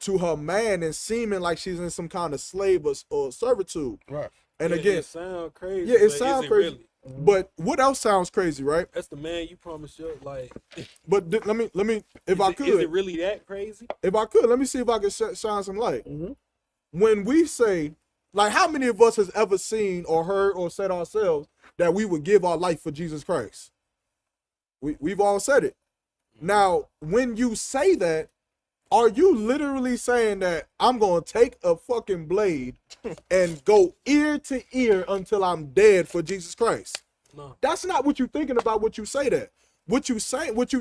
to her man and seeming like she's in some kind of slave or servitude. Right. And again, it sounds crazy. Yeah, it sounds crazy. Really? But what else sounds crazy, right? That's the man you promised your like. But let me, if I could. Is it really that crazy? If I could, let me see if I can shine some light. When we say, like, how many of us has ever seen or heard or said ourselves that we would give our life for Jesus Christ? We've all said it. Now, when you say that, Are you literally saying that I'm going to take a fucking blade and go ear to ear until I'm dead for Jesus Christ? No. That's not what you're thinking about when you say that. What you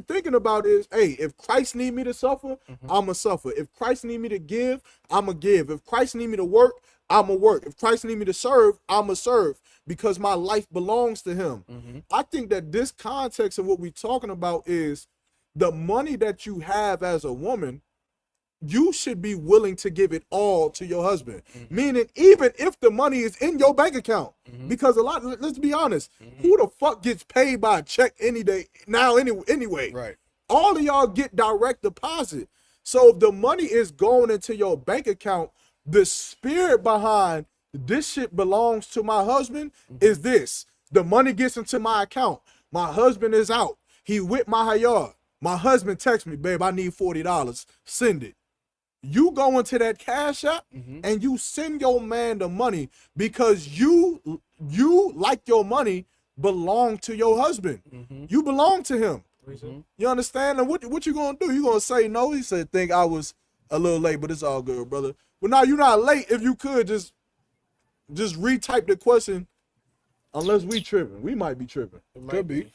thinking about is, hey, if Christ need me to suffer, I'ma suffer. If Christ need me to give, I'ma give. If Christ need me to work, I'ma work. If Christ need me to serve, I'ma serve because my life belongs to him. I think that this context of what we're talking about is the money that you have as a woman, you should be willing to give it all to your husband. Meaning, even if the money is in your bank account, because let's be honest, who the fuck gets paid by a check any day now anyway? Right. All of y'all get direct deposit. So if the money is going into your bank account, the spirit behind this shit belongs to my husband is this. The money gets into my account. My husband is out. He with my yard. My husband texts me, babe, I need $40. Send it. You go into that cash app and you send your man the money because you like your money belong to your husband. You belong to him. You understand? And what you gonna do? You gonna say no? He said, think I was a little late, but it's all good, brother. But now you're not late. If you could just retype the question, unless we tripping. We might be tripping. Could be.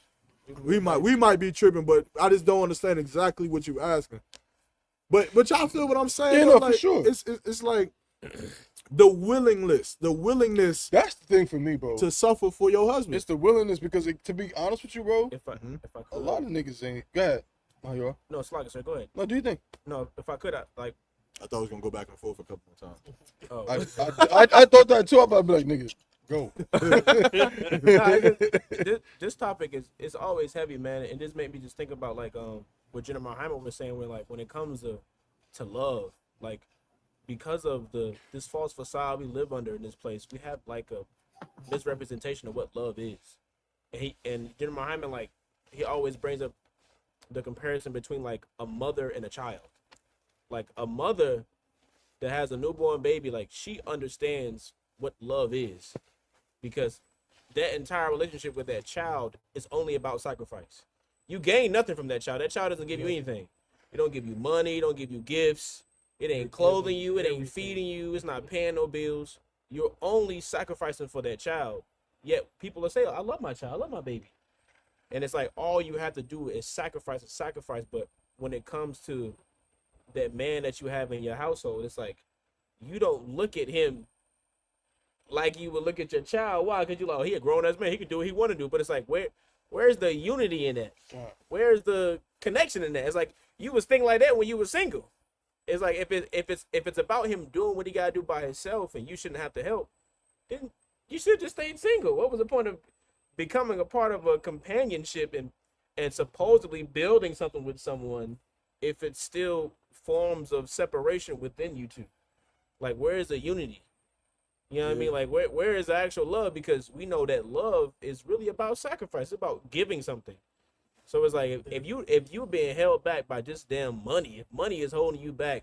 We might be tripping, but I just don't understand exactly what you asking. But y'all feel what I'm saying? Yeah, though? no, for sure. It's like the willingness. That's the thing for me, bro. To suffer for your husband. It's the willingness because, to be honest with you, bro, If I could, a lot of niggas ain't. Go ahead. Oh, you are? No, Slugger, sir, go ahead. No, do you think? No, if I could, I thought I was gonna go back and forth a couple of times. I thought that too. I'd be like, nigga, go. This topic is always heavy, man, and this made me just think about like what Jenna Muhammad was saying, where like when it comes to love, like because of this false facade we live under in this place, we have like a misrepresentation of what love is, and Jenna Muhammad, like, he always brings up the comparison between like a mother and a child. Like a mother that has a newborn baby, like she understands what love is, because that entire relationship with that child is only about sacrifice. You gain nothing from that child. That child doesn't give you anything. It don't give you money. It don't give you gifts. It ain't clothing you. It ain't feeding you. It's not paying no bills. You're only sacrificing for that child. Yet people will say, I love my child. I love my baby. And it's like all you have to do is sacrifice and sacrifice. But when it comes to that man that you have in your household, it's like you don't look at him like you would look at your child. Why? Because you're like, he a grown-ass man. He can do what he want to do. But it's like, where's the unity in that? Where's the connection in that? It's like you was thinking like that when you were single. It's like if it's about him doing what he got to do by himself and you shouldn't have to help, then you should just stay single. What was the point of becoming a part of a companionship and supposedly building something with someone if it's still forms of separation within you two? Like, where is the unity? You know what I mean? Like, where is the actual love? Because we know that love is really about sacrifice. It's about giving something. So it's like if you're being held back by just damn money, if money is holding you back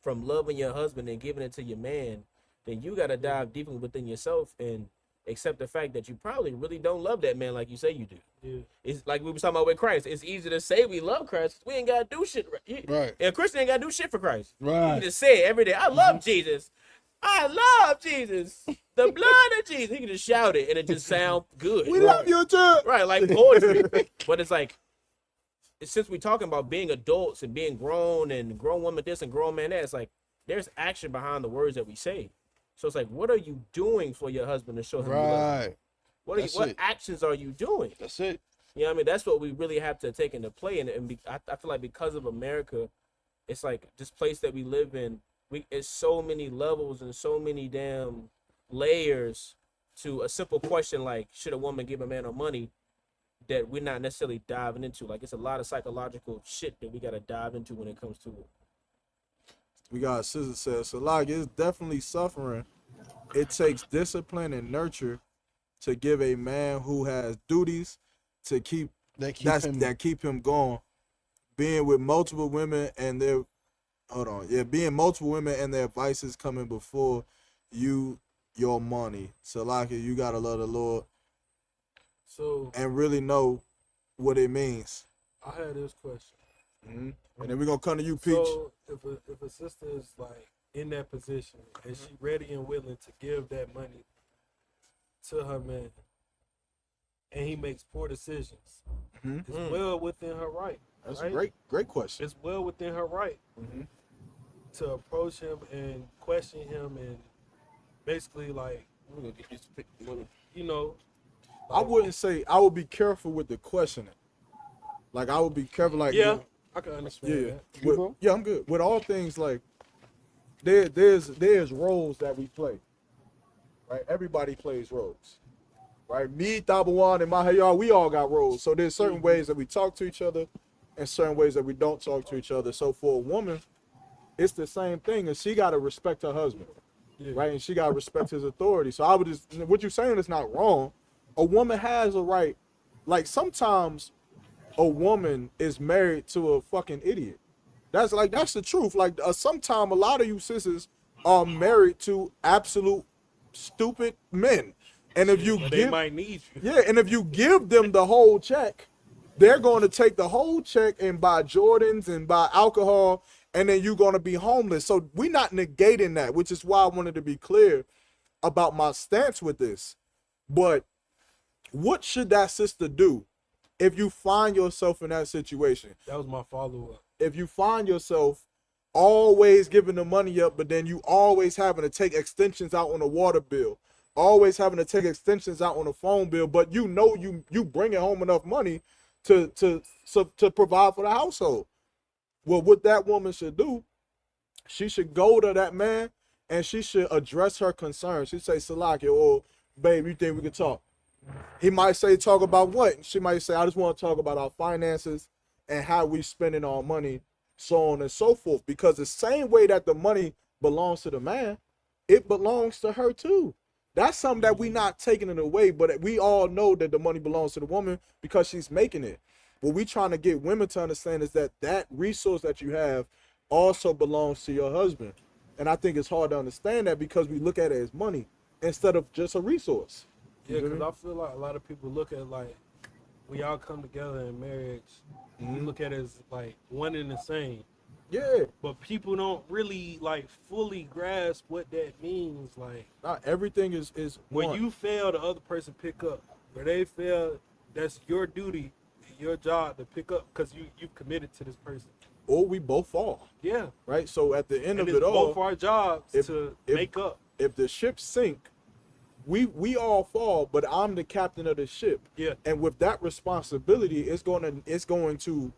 from loving your husband and giving it to your man, then you got to dive deeper within yourself and accept the fact that you probably really don't love that man like you say you do. Yeah. It's like we were talking about with Christ. It's easy to say we love Christ. We ain't got to do shit. Right. And a Christian ain't got to do shit for Christ. Right. You just say it every day. I love Jesus. I love Jesus. The blood of Jesus. He can just shout it and it just sounds good. We love you too. Right, like poetry. But it's like, since we're talking about being adults and being grown and grown woman this and grown man that, it's like there's action behind the words that we say. So it's like, what are you doing for your husband to show him you love him? What actions are you doing? That's it. You know what I mean? That's what we really have to take into play. And I feel like because of America, it's like this place that we live in, it's so many levels and so many damn layers to a simple question like, should a woman give a man her money, that we're not necessarily diving into. Like, it's a lot of psychological shit that we got to dive into when it comes to it. We got a sister says, so like, it's definitely suffering. It takes discipline and nurture to give a man who has duties to keep that keep him going. Being with multiple women and their vices coming before your money. So like, you gotta love the Lord. So and really know what it means. I had this question. Mm-hmm. And then we're gonna come to you, Peach. So if a sister is like in that position and she ready and willing to give that money to her man, and he makes poor decisions, it's well within her right. That's right? a great question. It's well within her right to approach him and question him and basically like, you know. I wouldn't say I would be careful with the questioning. Like I would be careful. Like Yeah, I can understand that. I'm good with all things. Like there's roles that we play. Right, everybody plays roles. Right, me, Thabawan, and Maqawah, we all got roles. So there's certain ways that we talk to each other, and certain ways that we don't talk to each other. So for a woman, it's the same thing, and she gotta respect her husband, right? And she gotta respect his authority. So I would just, what you're saying is not wrong. A woman has a right. Like sometimes, a woman is married to a fucking idiot. That's the truth. Like sometimes a lot of you sisters are married to absolute stupid men. And if you they might need you. Yeah, and if you give them the whole check, they're going to take the whole check and buy Jordans and buy alcohol, and then you're going to be homeless. So we're not negating that, which is why I wanted to be clear about my stance with this. But what should that sister do if you find yourself in that situation? That was my follow-up. If you find yourself always giving the money up, but then you always having to take extensions out on a water bill, always having to take extensions out on a phone bill, but you know you bringing home enough money to provide for the household. Well, what that woman should do, she should go to that man and she should address her concerns. She say, Salaki, oh, babe, you think we can talk? He might say, talk about what? She might say, I just want to talk about our finances and how we spending our money, so on and so forth. Because the same way that the money belongs to the man, it belongs to her too. That's something that we not taking it away, but we all know that the money belongs to the woman because she's making it. What we trying to get women to understand is that that resource that you have also belongs to your husband. And I think it's hard to understand that because we look at it as money instead of just a resource. Yeah, because I feel like a lot of people look at like, we all come together in marriage, we look at it as like one and the same. Yeah. But people don't really like fully grasp what that means. Like, not everything is when one. you fail, the other person pick up. Where they fail, that's your duty, your job to pick up because you committed to this person. Or we both fall. Yeah. Right. So at the end of it's it all, both our jobs to make up. If the ship sink, we all fall, but I'm the captain of the ship. Yeah. And with that responsibility, it's going to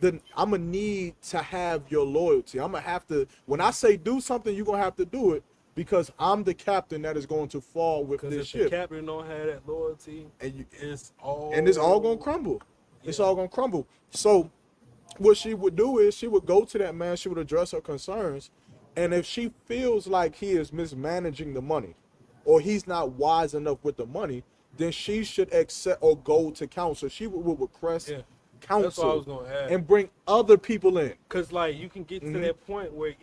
then I'm gonna need to have your loyalty. I'm gonna have to, when I say do something, you're gonna have to do it because I'm the captain that is going to fall with this ship. If the captain don't have that loyalty, and it's all gonna crumble. Yeah. It's all gonna crumble. So what she would do is she would go to that man, she would address her concerns, and if she feels like he is mismanaging the money or he's not wise enough with the money, then she should accept or go to counsel. She would request counsel. That's what I was gonna add. And bring other people in. Cause like you can get to that point where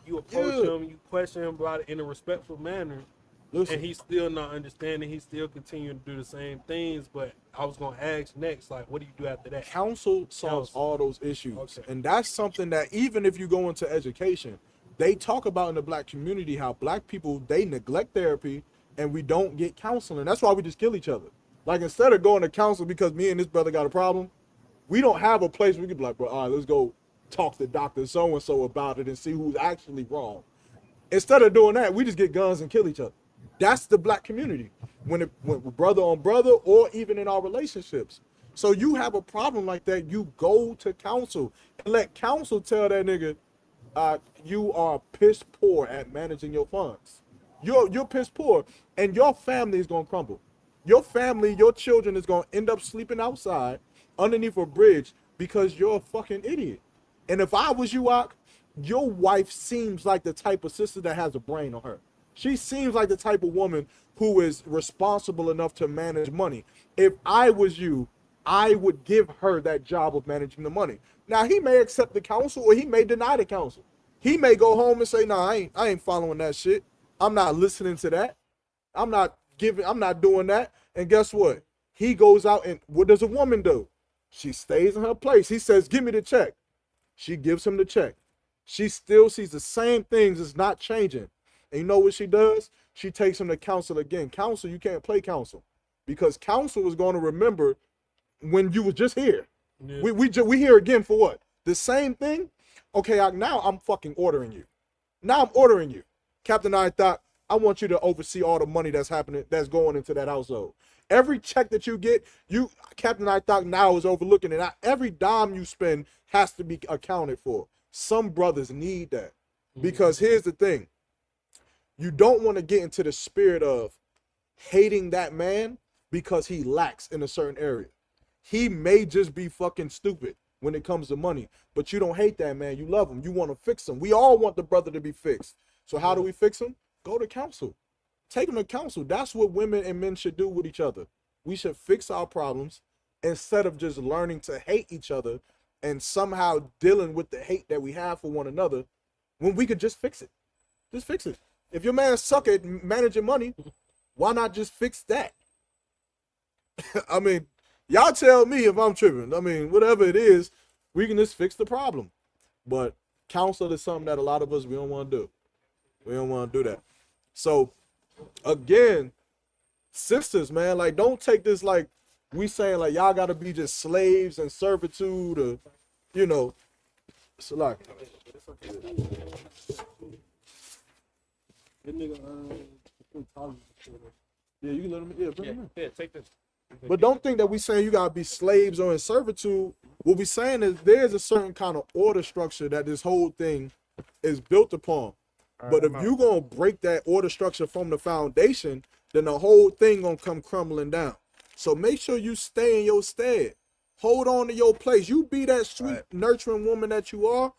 you approach him, you question him about it in a respectful manner, and he's still not understanding. He's still continuing to do the same things. But I was gonna ask next, like, what do you do after that? Counsel solves all those issues, and that's something that even if you go into education, they talk about in the black community how black people, they neglect therapy and we don't get counseling. That's why we just kill each other. Like instead of going to counsel because me and this brother got a problem, we don't have a place where we can be like, bro, all right, let's go talk to Dr. So-and-so about it and see who's actually wrong. Instead of doing that, we just get guns and kill each other. That's the black community. When brother on brother or even in our relationships. So you have a problem like that, you go to counsel and let counsel tell that nigga, you are piss poor at managing your funds. You're piss poor and your family is gonna crumble. Your family, your children is gonna end up sleeping outside underneath a bridge because you're a fucking idiot. And if I was you, your wife seems like the type of sister that has a brain on her. She seems like the type of woman who is responsible enough to manage money. If I was you, I would give her that job of managing the money. Now, he may accept the counsel or he may deny the counsel. He may go home and say, nah, I ain't following that shit. I'm not listening to that. I'm not doing that. And guess what? He goes out and what does a woman do? She stays in her place. He says, give me the check. She gives him the check. She still sees the same things. It's not changing. And you know what she does? She takes him to counsel again. Counsel, you can't play counsel. Because counsel is going to remember when you was just here. Yeah. We here again for what? The same thing? Okay, now I'm fucking ordering you. Now I'm ordering you. Captain I thought, I want you to oversee all the money that's happening, that's going into that household. Every check that you get, Captain I thought now is overlooking it. Every dime you spend has to be accounted for. Some brothers need that. Because here's the thing. You don't want to get into the spirit of hating that man because he lacks in a certain area. He may just be fucking stupid when it comes to money, but you don't hate that man. You love him. You want to fix him. We all want the brother to be fixed. So how do we fix him? Go to counsel. Take him to counsel. That's what women and men should do with each other. We should fix our problems instead of just learning to hate each other and somehow dealing with the hate that we have for one another when we could just fix it. Just fix it. If your man suck at managing money, why not just fix that? I mean, y'all tell me if I'm tripping. I mean, whatever it is, we can just fix the problem. But counsel is something that a lot of us, we don't want to do. We don't want to do that. So, again, sisters, man, like, don't take this like we saying like y'all got to be just slaves and servitude or, you know. It's like, yeah, you can let him. Yeah, bring him in. Yeah, take this. But don't think that we saying you gotta be slaves or in servitude. What we saying is there's a certain kind of order structure that this whole thing is built upon. But if you gonna break that order structure from the foundation, then the whole thing gonna come crumbling down. So make sure you stay in your stead. Hold on to your place. You be that sweet, nurturing woman that you are.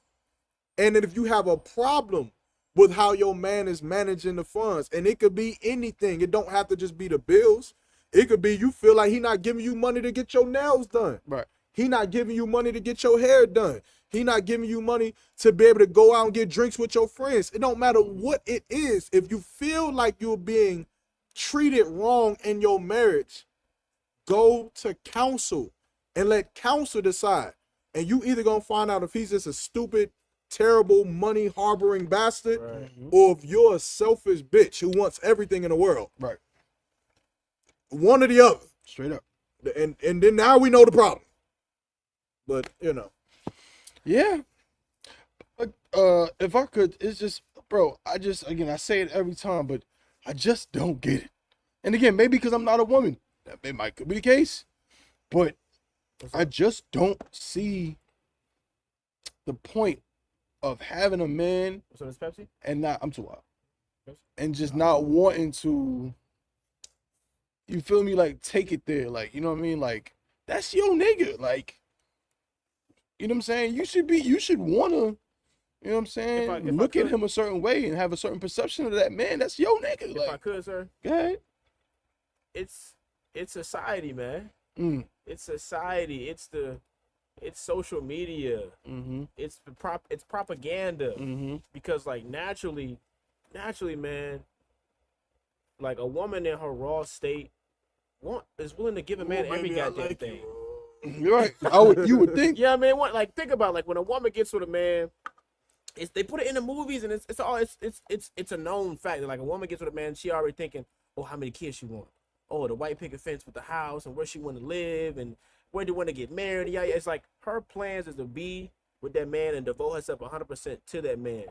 And then if you have a problem with how your man is managing the funds, and it could be anything. It don't have to just be the bills. It could be you feel like he not giving you money to get your nails done. Right. He not giving you money to get your hair done. He not giving you money to be able to go out and get drinks with your friends. It don't matter what it is. If you feel like you're being treated wrong in your marriage, go to counsel and let counsel decide. And you either gonna find out if he's just a stupid, terrible, money harboring bastard, or if you're a selfish bitch who wants everything in the world. Right. One or the other. Straight up. And then now we know the problem. But, you know. Yeah. If I could, it's just, bro, I say it every time, but I just don't get it. And again, maybe because I'm not a woman. That might could be the case. But I just don't see the point of having a man So it's Pepsi? and not, I'm too wild. And just not wanting to, you feel me, like take it there. Like, you know what I mean? Like, that's your nigga. Like, you know what I'm saying? You should wanna, you know what I'm saying? If Look I at could- him a certain way and have a certain perception of that man. That's your nigga. If Like, I could, sir, go ahead. it's society, man. Mm. It's society. It's social media. Mm-hmm. It's propaganda. Mm-hmm. Because like naturally, man, like a woman in her raw state is willing to give a man every goddamn thing. You're right. You would think. Yeah, man. Think about like when a woman gets with a man, they put it in the movies and it's a known fact that like a woman gets with a man, she already thinking, oh, how many kids she want? Oh, the white picket fence with the house and where she want to live and where they want to get married. Yeah, it's like her plans is to be with that man and devote herself 100% to that man.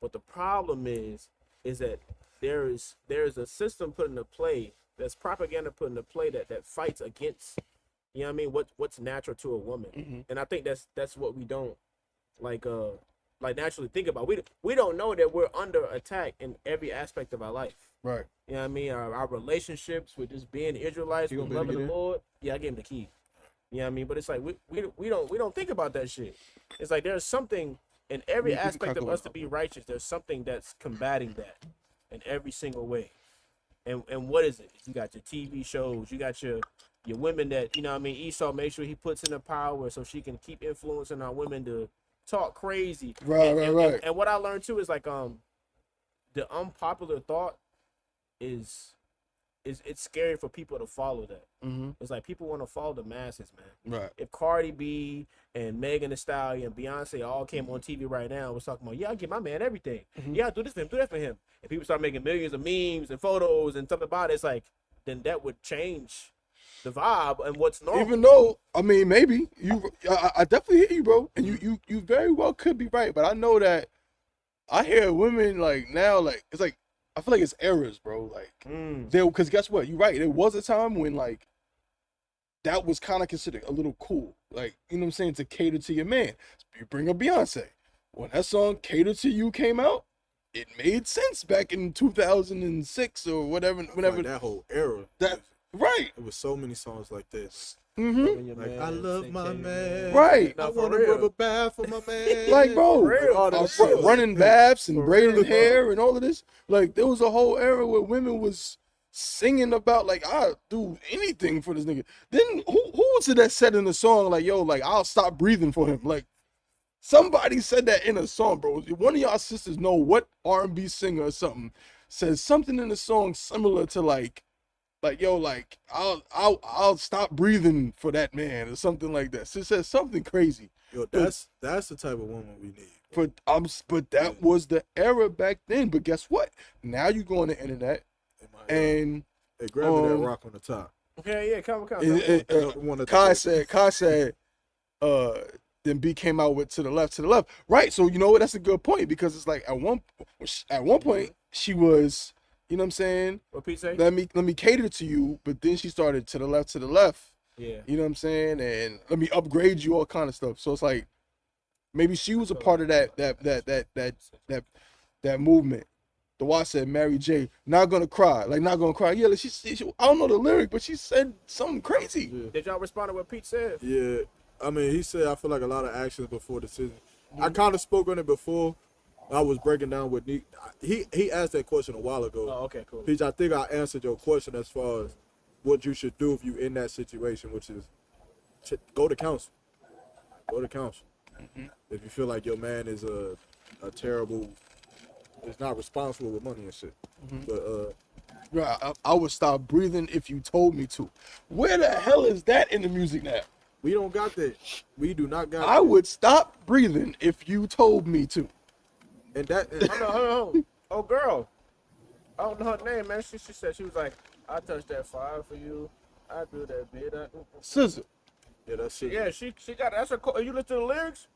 But the problem is that there is a system put into play, that's propaganda put into play that fights against, you know what I mean, what's natural to a woman. Mm-hmm. And I think that's what we don't like naturally think about. We don't know that we're under attack in every aspect of our life. Right. You know what I mean? Our relationships with just being Israelites, with loving the Lord. Yeah, I gave him the key. You know what I mean? But it's like we don't think about that shit. It's like there's something in every aspect of us to be righteous. There's something that's combating that in every single way. And what is it? You got your TV shows. You got your women that, you know what I mean, Esau makes sure he puts in the power so she can keep influencing our women to talk crazy. Right. And what I learned too is like the unpopular thought is it's scary for people to follow that. Mm-hmm. It's like people want to follow the masses, man. Right. If Cardi B and Megan Thee Stallion and Beyonce all came on TV right now and was talking about, yeah, I give my man everything. Yeah, I do this for him, do that for him. And people start making millions of memes and photos and stuff about it, it's like, then that would change the vibe and what's normal. Even though, I mean, maybe I definitely hear you, bro, and you very well could be right, but I know that I hear women like now, like it's like I feel like it's eras, bro. Like because guess what, you're right. There was a time when like that was kind of considered a little cool, like you know what I'm saying, to cater to your man. You bring up Beyonce when that song "Cater to You" came out. It made sense back in 2006 or whatever. Whenever like that whole era. That right. There was so many songs like this. Mm-hmm. Like I love my man. Right. I want a rubber bath for my man. Like, bro, running baths and For braiding real, hair and all of this. Like, there was a whole era where women was singing about, like, I'll do anything for this nigga. Then who was it that said in the song, like, yo, like, I'll stop breathing for him? Like, somebody said that in a song, bro. One of y'all sisters know what R&B singer or something says something in the song similar to, like, yo, like I'll stop breathing for that man or something like that. So it says something crazy. Yo, that's the type of woman we need. But that was the era back then. But guess what? Now you go on the internet and hey, grab me that rock on the top. Yeah, come. Kai said, then B came out with to the left. Right. So you know what? That's a good point because it's like at one point she was. You know what I'm saying? What Pete say? Let me cater to you, but then she started to the left. Yeah. You know what I'm saying? And let me upgrade you, all kind of stuff. So it's like maybe she was a part of that movement. The watch said Mary J. Not gonna cry. Yeah, like she I don't know the lyric, but she said something crazy. Yeah. Did y'all respond to what Pete said? Yeah. I mean, he said I feel like a lot of actions before decisions. I kind of spoke on it before. I was breaking down with Nick. He asked that question a while ago. Oh, okay, cool. Peach, I think I answered your question as far as what you should do if you in that situation, which is go to counsel. Go to counsel. If you feel like your man is a terrible, is not responsible with money and shit. But Right, I would stop breathing if you told me to. Where the hell is that in the music now? we don't got that. We do not got. I would stop breathing if you told me to. And that. Hold on. Oh, girl. I don't know her name, man. She said, she was like, I touched that fire for you. I do that bit. Scissor. Yeah, that shit. Yeah, she got, that's a cold, you listen to the lyrics?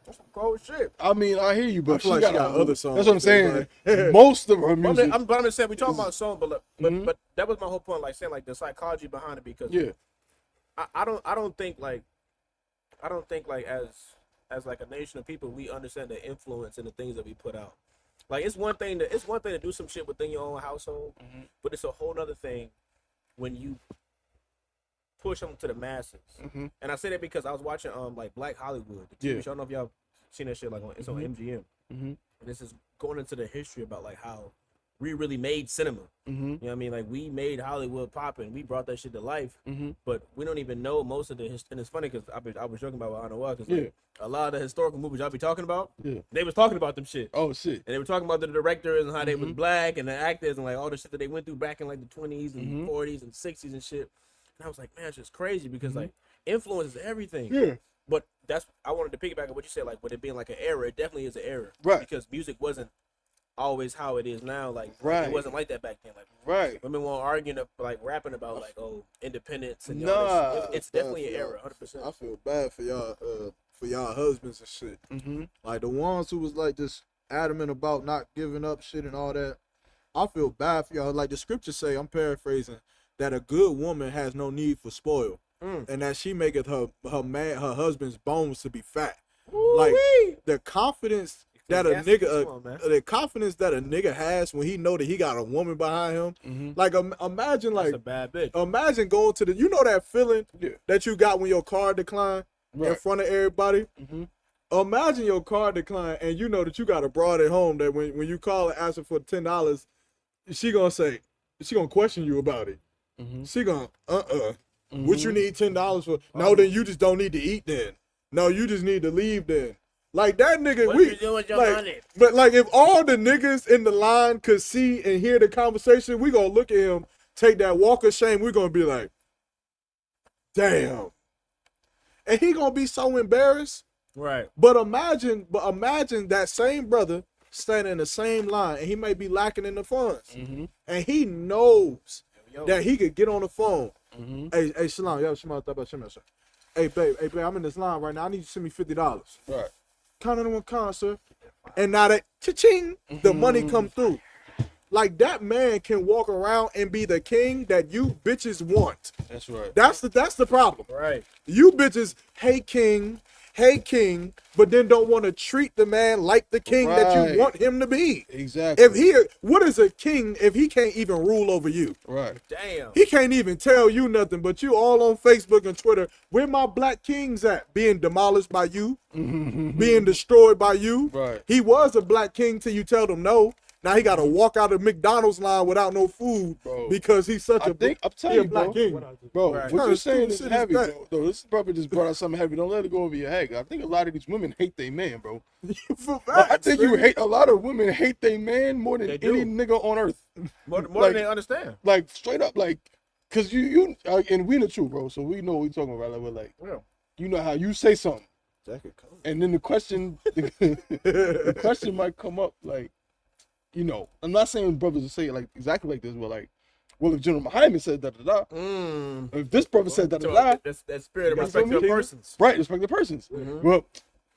That's some cold shit. I mean, I hear you, but I feel like she got other songs. That's what I'm saying. Like, Most of her music. I'm just saying, we talking about a song, but that was my whole point, like saying like the psychology behind it, because I don't think like as like a nation of people, we understand the influence and the things that we put out. Like it's one thing to do some shit within your own household, but it's a whole other thing when you push them to the masses. And I say that because I was watching like Black Hollywood, the TV show. I don't know if y'all seen that shit, like it's on MGM. And this is going into the history about like how we really made cinema. You know what I mean? Like we made Hollywood popping. We brought that shit to life. But we don't even know most of the and it's funny because I was joking about Anawar because like, a lot of the historical movies y'all be talking about, they was talking about them shit. Oh shit. And they were talking about the directors and how they was black and the actors and like all the shit that they went through back in like the 20s and 40s and 60s and shit. And I was like, man, it's just crazy because like influence is everything. Yeah. But I wanted to piggyback on what you said, like with it being like an era, it definitely is an era. Right. Because music wasn't always how it is now. Like it wasn't like that back then. Like women weren't arguing like rapping about like independence and it's definitely an era, 100%. I feel bad for y'all husbands and shit. Like the ones who was like this adamant about not giving up shit and all that. I feel bad for y'all. Like the scriptures say, I'm paraphrasing, that a good woman has no need for spoil, and that she maketh her husband's bones to be fat. Ooh-wee. Like the confidence that a nigga has when he know that he got a woman behind him. Like imagine like that's a bad bitch. Imagine going to that feeling that you got when your car declined in front of everybody. Imagine your car decline and you know that you got a broad at home that when you call and ask her for $10, she gonna question you about it. She gonna what you need $10 for? No, then you just don't need to eat then. No, you just need to leave then. Like that nigga, what you doing with your money? But like if all the niggas in the line could see and hear the conversation, we gonna look at him take that walk of shame. We're gonna be like, damn, and he gonna be so embarrassed. Right. But imagine that same brother standing in the same line, and he may be lacking in the funds, and he knows that he could get on the phone. Hey, Shalom, yo, Shema, hey, babe, I'm in this line right now. I need you to send me $50. Right. Count on one con, sir. And now that cha-ching, the money come through. Like, that man can walk around and be the king that you bitches want. That's right. That's the problem. Right. You bitches, hey king, but then don't want to treat the man like the king that you want him to be. Exactly. What is a king if he can't even rule over you? Right. Damn. He can't even tell you nothing, but you all on Facebook and Twitter, where my black kings at? Being demolished by you, being destroyed by you. Right. He was a black king till you tell him no. Now he got to walk out of McDonald's line without no food, bro, because he's such I'm telling you, black king. Bro, Right. what you're saying is heavy, that? bro. This brother just brought out something heavy. Don't let it go over your head. I think a lot of these women hate their man, bro. I think a lot of women hate their man more than any nigga on earth. More than they understand. Like, straight up, like, because you and we in the truth, bro, so we know what we're talking about. Like, we're like, you know how you say something, and then the question, the question might come up, like, you know, I'm not saying brothers will say it like exactly like this, but like, well, if General Muhammad said da-da-da, if this brother said da-da-da, that's that spirit of respect to persons. Right, respect the persons. Well,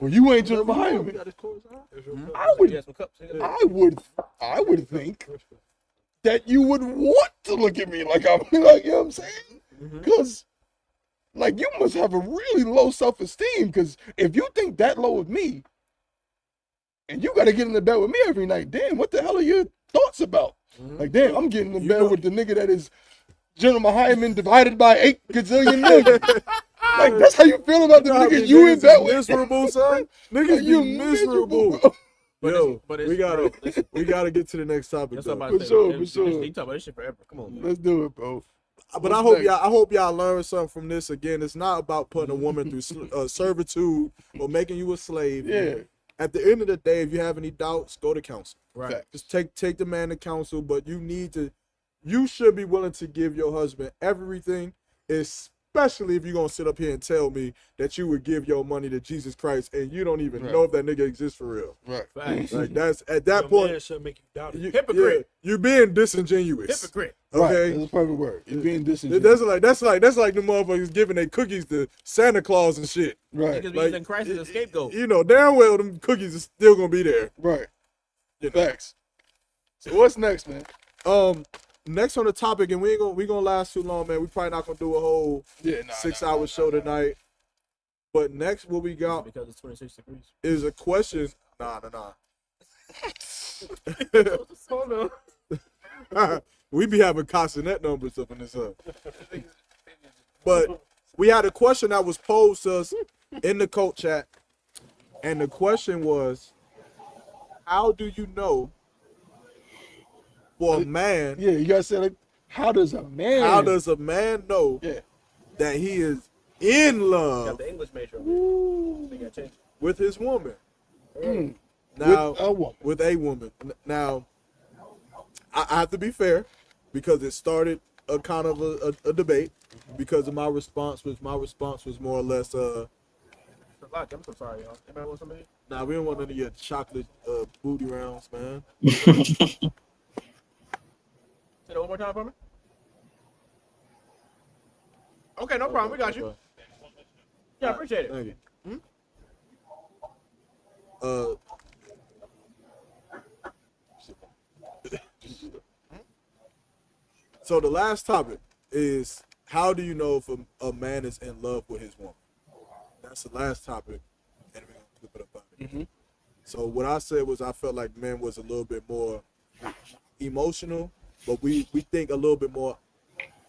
you ain't General Muhammad. I would think that you would want to look at me like I'm like, you know what I'm saying? Because like, you must have a really low self-esteem, because if you think that low of me, and you got to get in the bed with me every night, damn, what the hell are your thoughts about? Like, damn, I'm getting in bed with the nigga that is General Muhammad divided by 8 gazillion niggas. Like, that's how you feel about the nigga you in bed with? Miserable, son. Niggas be miserable. But we gotta get to the next topic. For sure. You talk about this shit forever. Come on, man. Let's do it, bro. But I hope y'all learn something from this. Again, it's not about putting a woman through servitude or making you a slave. Yeah. At the end of the day, if you have any doubts, go to counsel. Right. Just take the man to counsel, but you should be willing to give your husband everything, especially if you're gonna sit up here and tell me that you would give your money to Jesus Christ and you don't even know if that nigga exists for real. Right. Like, that's at that point. Man should make you doubt it. Hypocrite. You're being disingenuous. Hypocrite. Okay. Right. That's a perfect word. You're being disingenuous. That's like the motherfuckers giving their cookies to Santa Claus and shit. Right. Because we using Christ as a scapegoat. You know damn well them cookies are still gonna be there. Right. You know? Facts. So what's next, man? Next on the topic, and we gonna last too long, man. We probably not gonna do a whole 6-hour show tonight. But next, what we got Because it's 26 degrees. is a question. Nah. Hold on. We be having consonant numbers up in this up. But we had a question that was posed to us in the cult chat, and the question was, how do you know for a man? Yeah, you gotta say, like, how does a man know that he is in love Got the English major. They got changed. with his woman? Now, with a woman. Now, I have to be fair, because it started a kind of a debate, because of my response was more or less I'm so sorry, y'all. Anybody want somebody? nah, we don't want none of your chocolate booty rounds, man. Say that one more time for me. Okay, no problem. We got you. Yeah, I appreciate it. Thank you. So the last topic is, how do you know if a man is in love with his woman? That's the last topic, and we're gonna flip it up on it. So what I said was, I felt like men was a little bit more emotional, but we think a little bit more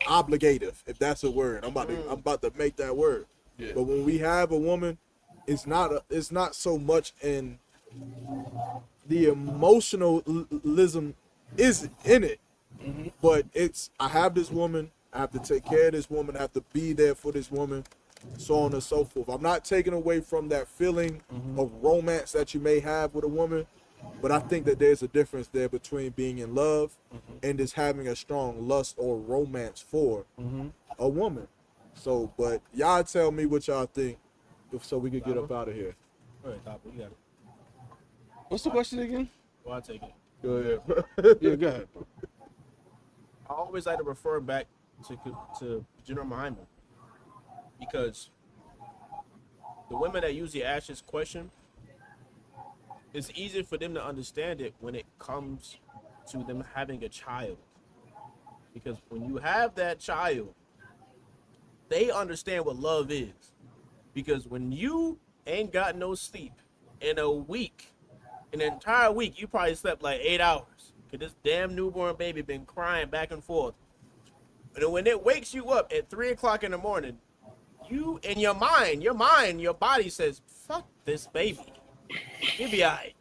obligative, if that's a word. I'm about to make that word. Yeah. But when we have a woman, it's not so much in the emotionalism is in it, but it's, I have this woman, I have to take care of this woman, I have to be there for this woman, so on and so forth. I'm not taking away from that feeling of romance that you may have with a woman, But I think that there's a difference there between being in love and just having a strong lust or romance for a woman. So, but y'all tell me what y'all think so we could get up out of here. All right, Thabo, you got it. What's the question again? Well, I'll take it. Go ahead. Yeah, go ahead. I always like to refer back to General Muhammad because the women that usually ask this question, it's easier for them to understand it when it comes to them having a child. Because when you have that child, they understand what love is. Because when you ain't got no sleep in a week, an entire week, you probably slept like 8 hours. Because this damn newborn baby been crying back and forth. And then when it wakes you up at 3 o'clock in the morning, you in your mind, your body says, fuck this baby. You'll be all right.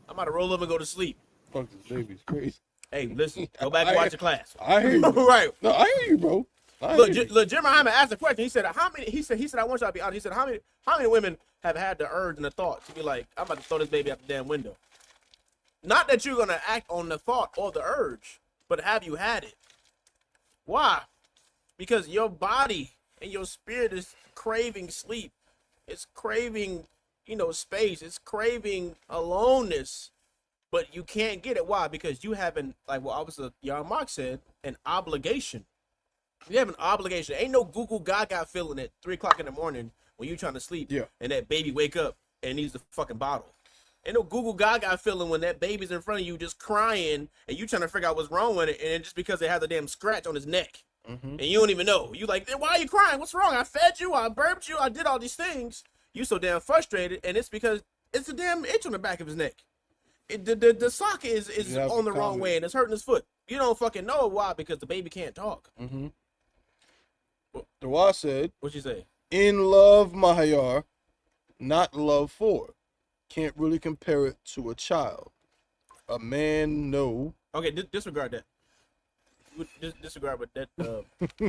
I'm about to roll up and go to sleep. Fuck this baby's crazy. Hey, listen, go back and watch your class. I hear you. Right. No, I hear you, bro. Look, Jim Muhammad asked a question. He said, "How many?" He said, "I want y'all to be honest." He said, "How many women have had the urge and the thought to be like, I'm about to throw this baby out the damn window?" Not that you're gonna act on the thought or the urge, but have you had it? Why? Because your body and your spirit is craving sleep. It's craving, space. It's craving aloneness, but you can't get it. Why? Because you haven't, like what Officer Yaramach said, an obligation. You have an obligation. Ain't no Google Gaga feeling at 3 o'clock in the morning when you're trying to sleep and that baby wake up and needs the fucking bottle. Ain't no Google Gaga feeling when that baby's in front of you just crying and you trying to figure out what's wrong with it, and just because it has a damn scratch on his neck and you don't even know. You like, why are you crying? What's wrong? I fed you. I burped you. I did all these things. You so damn frustrated, and it's because it's a damn itch on the back of his neck. The socket is on the wrong way and it's hurting his foot. You don't fucking know why, because the baby can't talk. Dawah said, What you say? in love, Mahayar, not love for. Can't really compare it to a child. A man, no. Okay, disregard that. Disregard what that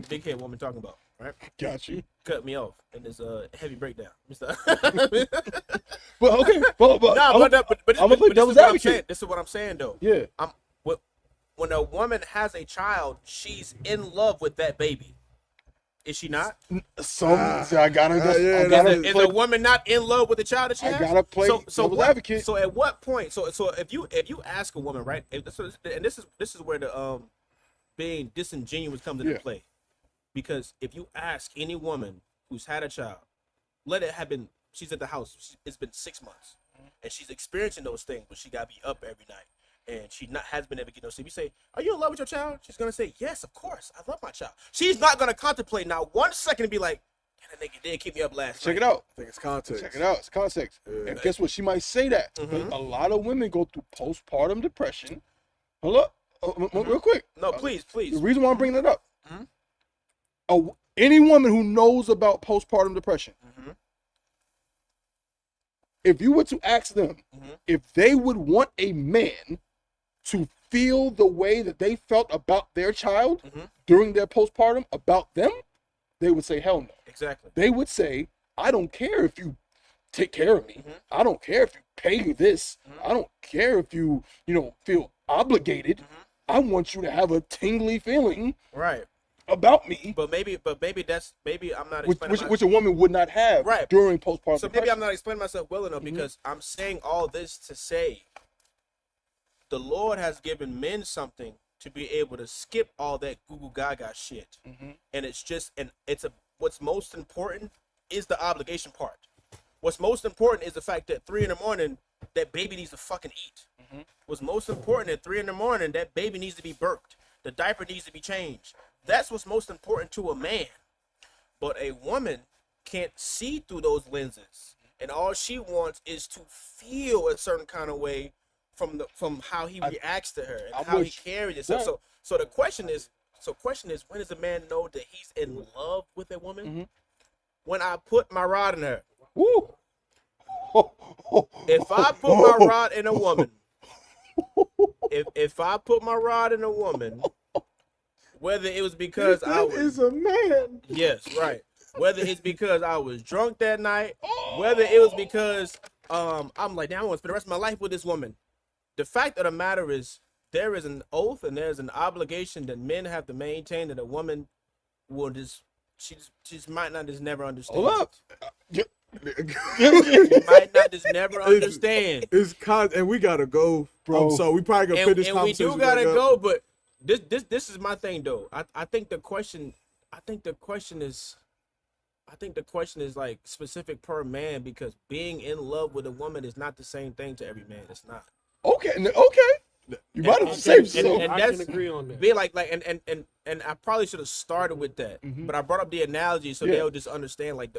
big head woman talking about, right? Got you. Cut me off in this heavy breakdown, Mister. But okay, but I'm gonna play devil's advocate. This is what I'm saying, though. Yeah. When a woman has a child, she's in love with that baby. Is she not? Is a woman not in love with the child that she has? I gotta play devil's advocate. So at what point? So if you ask a woman, right? And this is where the being disingenuous comes into play, because if you ask any woman who's had a child, let it have been, she's at the house, it's been 6 months, and she's experiencing those things, but she gotta be up every night, and she has been able to get no sleep. You say, "Are you in love with your child?" She's gonna say, "Yes, of course, I love my child." She's not gonna contemplate now 1 second and be like, "That nigga did keep me up last night." Check it out. I think it's context. Check it out. It's context. Yeah. And guess what? She might say that. But a lot of women go through postpartum depression. Hold up. Real quick. No, please. The reason why I'm bringing it up. Any woman who knows about postpartum depression, if you were to ask them if they would want a man to feel the way that they felt about their child during their postpartum about them, they would say, hell no. Exactly. They would say, I don't care if you take care of me. I don't care if you pay me this. I don't care if you, feel obligated. I want you to have a tingly feeling about me. But maybe I'm not explaining which a woman would not have during postpartum So maybe I'm not explaining myself well enough, because I'm saying all this to say the Lord has given men something to be able to skip all that Google Gaga shit. And what's most important is the obligation part. What's most important is the fact that 3 a.m, that baby needs to fucking eat. What's most important at 3 a.m, that baby needs to be burped. The diaper needs to be changed. That's what's most important to a man. But a woman can't see through those lenses, and all she wants is to feel a certain kind of way from how he reacts to her and how he carries himself. So the question is, when does a man know that he's in love with a woman? When I put my rod in her. Woo. If I put my rod in a woman, if I put my rod in a woman, whether it was because I was a man. Yes, right. Whether it's because I was drunk that night, whether it was because I'm like, damn, I want to spend the rest of my life with this woman. the fact of the matter is there is an oath and there's an obligation that men have to maintain that a woman will she just might not just never understand. Hold up. She might not just never understand. It's and we gotta go, bro. So we probably gonna finish and we conversation. do gotta go, but this is my thing though. I think the question is like specific per man, because being in love with a woman is not the same thing to every man. It's not. Okay. You might have saved yourself. And I can agree on that. Be like and I probably should have started with that, but I brought up the analogy so they'll just understand like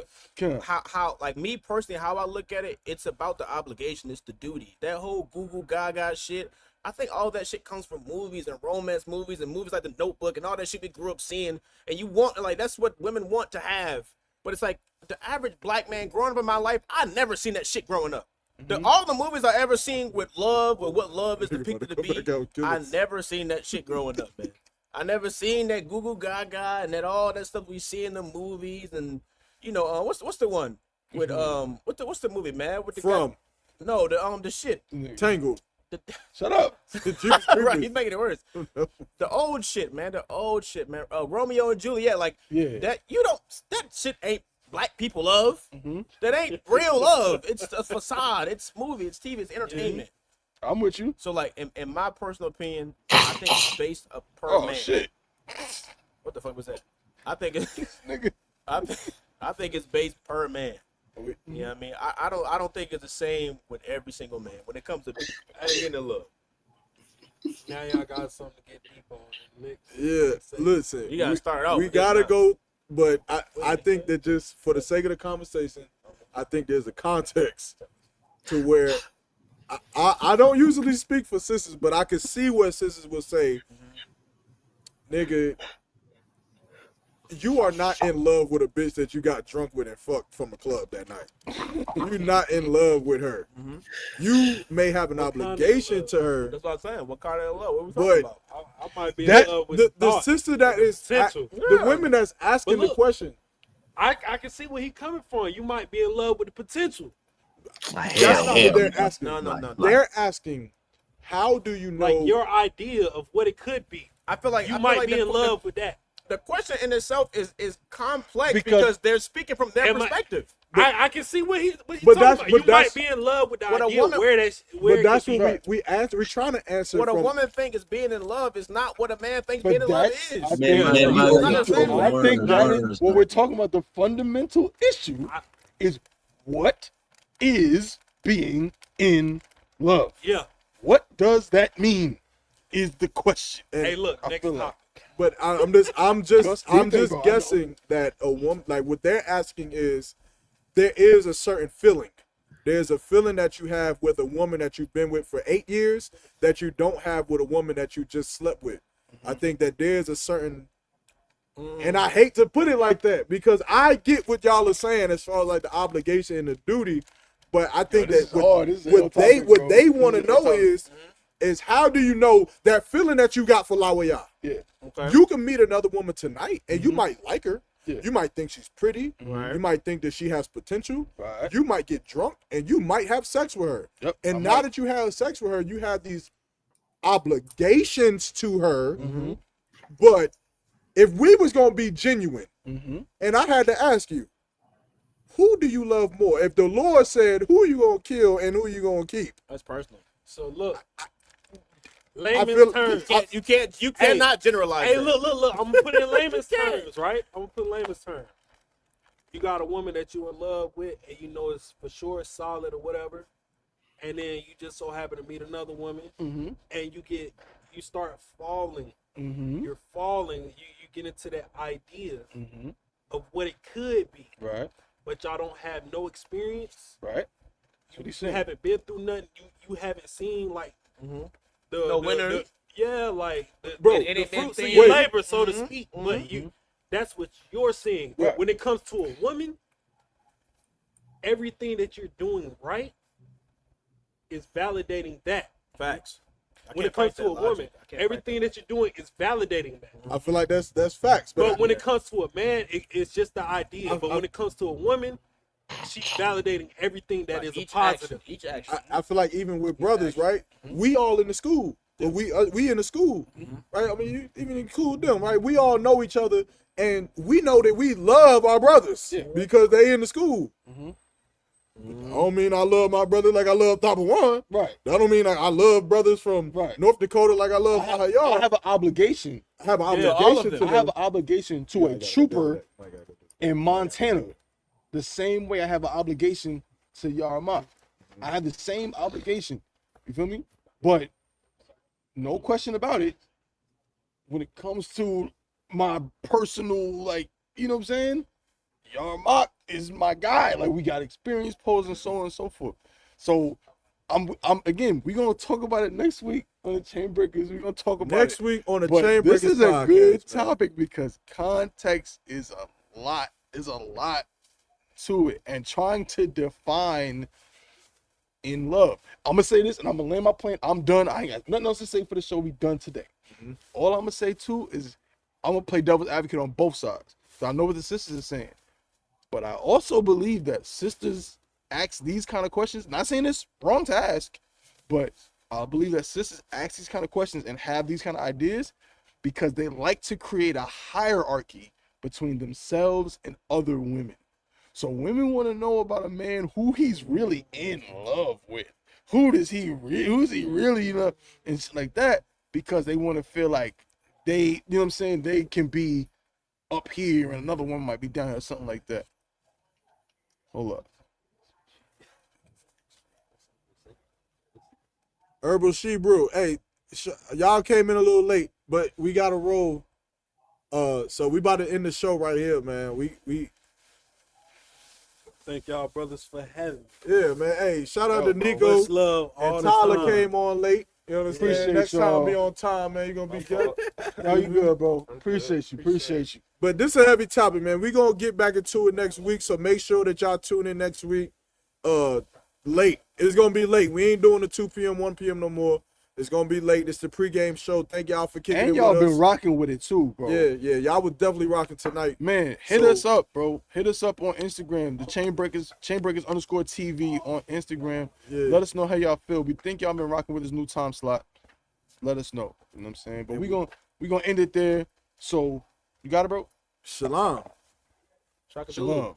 how like me personally, how I look at it. It's about the obligation. It's the duty. That whole Google Gaga shit. I think all that shit comes from movies and romance movies and movies like The Notebook and all that shit we grew up seeing. And you want, like, that's what women want to have. But it's like the average black man growing up in my life, I never seen that shit growing up. All the movies I ever seen with love, or what love is depicted to be, I never seen that shit growing up, man. I never seen that Google Gaga and that all that stuff we see in the movies. And you know, what's the one with what's the movie, man? With the From? guy? No, the shit. Tangled. Shut up. Right, he's making it worse. The old shit, man. Romeo and Juliet, like that. That shit ain't black people love. That ain't real love. It's a facade. It's movie. It's TV. It's entertainment. I'm with you. So, like, in my personal opinion, I think it's based per man. Oh shit. What the fuck was that? I think it's Nigga. I think it's based per man. You know what I mean? I don't think it's the same with every single man when it comes to getting in love. Now y'all got something to get deep on. Yeah, listen. You gotta start out. We gotta go, but I think that just for the sake of the conversation, I think there's a context to where I don't usually speak for sisters, but I can see where sisters will say, nigga, you are not in love with a bitch that you got drunk with and fucked from a club that night. You're not in love with her. You may have an obligation to her. That's what I'm saying. What kind of love? What we talking about? I might be in love with the sister that is the women that's asking the question. I can see where he coming from. You might be in love with the potential. That's not what they're asking. No. They're asking, how do you know? Like your idea of what it could be. I feel like you might be in love with that. The question in itself is complex because they're speaking from their perspective. I can see what he's talking about. You might be in love with the idea where that's what we answer. We're trying to answer. What a woman thinks is being in love is not what a man thinks being in love is. I think that is what we're talking about. The fundamental issue is what is being in love. Yeah. What does that mean? Is the question. Hey, look, next topic. But I'm just guessing that a woman, like what they're asking is, there is a certain feeling. There's a feeling that you have with a woman that you've been with for 8 years that you don't have with a woman that you just slept with. I think that there's a certain, and I hate to put it like that because I get what y'all are saying as far as like the obligation and the duty, but I think that what they want to know is how do you know that feeling that you got for Lawaya? Yeah. Okay. You can meet another woman tonight and you might like her. Yeah. You might think she's pretty. Right. You might think that she has potential. Right. You might get drunk and you might have sex with her. Yep. And now that you have sex with her, you have these obligations to her. But if we was going to be genuine, and I had to ask you, who do you love more? If the Lord said, who are you going to kill and who are you going to keep? That's personal. So look, layman's terms. You cannot generalize. Hey, look. I'm gonna put it in layman's terms, right? I'm gonna put it in layman's terms. You got a woman that you're in love with, and you know it's for sure solid or whatever, and then you just so happen to meet another woman, and you start falling. You're falling. You get into that idea of what it could be, right? But y'all don't have no experience, right? You haven't been through nothing. You haven't seen like the winner. Like the fruits of your labor, so to speak. But that's what you're seeing. Right. When it comes to a woman, everything that you're doing right is validating that. Facts. When it comes to a woman, everything that you're doing is validating that. I feel like that's facts. But when it comes to a man, it's just the idea. But when it comes to a woman, she's validating everything that is a Each positive. action, each action. I feel like even with brothers, right? We all in the school. But we in the school, right? I mean, you even include them, right? We all know each other, and we know that we love our brothers because they in the school. I don't mean I love my brother like I love Thabawan. Right. That don't mean like I love brothers from North Dakota like I love y'all. I have an obligation. I have an all of obligation them. to I have an obligation to a trooper in Montana, the same way I have an obligation to Yaramach. I have the same obligation. You feel me? But no question about it, when it comes to my personal, like, you know what I'm saying? Yaramach is my guy. Like, we got experience posing, so on and so forth. So I'm again, we're gonna talk about it next week on the Chain Breakers. We're gonna talk about next it week on the but Chain Breakers this is a podcast, good man. topic because context is a lot to it, and trying to define in love. I'm gonna say this and I'm gonna land my plane. I'm done. I ain't got nothing else to say for the show. We done today. All I'm gonna say too is I'm gonna play devil's advocate on both sides. So I know what the sisters are saying, but I also believe that sisters ask these kind of questions. Not saying it's wrong to ask, but I believe that sisters ask these kind of questions and have these kind of ideas because they like to create a hierarchy between themselves and other women. So women want to know about a man who he's really in love with. Who's he really, you know, and shit like that, because they want to feel like they, you know what I'm saying, they can be up here and another one might be down here or something like that. Hold up. Herbal She Brew. Hey, y'all came in a little late, but we got to roll. So we about to end the show right here, man. We Thank y'all brothers for having me. yeah, man. Hey, shout out to Nico Much love all and the Tyler time. came on late. You know what I'm saying? Appreciate Next y'all. time be on time, man. You're gonna be good. No, you good, bro. Appreciate you. But this is a heavy topic, man. We're gonna get back into it next week. So make sure that y'all tune in next week. Late. It's gonna be late. We ain't doing the 2 p.m., 1 p.m. no more. It's gonna be late. It's the pregame show. Thank y'all for kicking And it y'all with been us. rocking with it too, bro. Yeah. Y'all was definitely rocking tonight. Man, hit So- us up, bro. Hit us up on Instagram, the Chainbreakers _TV on Instagram. Yeah. Let us know how y'all feel. We think y'all been rocking with this new time slot. Let us know. You know what I'm saying? But we gonna end it there. So you got it, bro? Shalom. Shaka Shalom.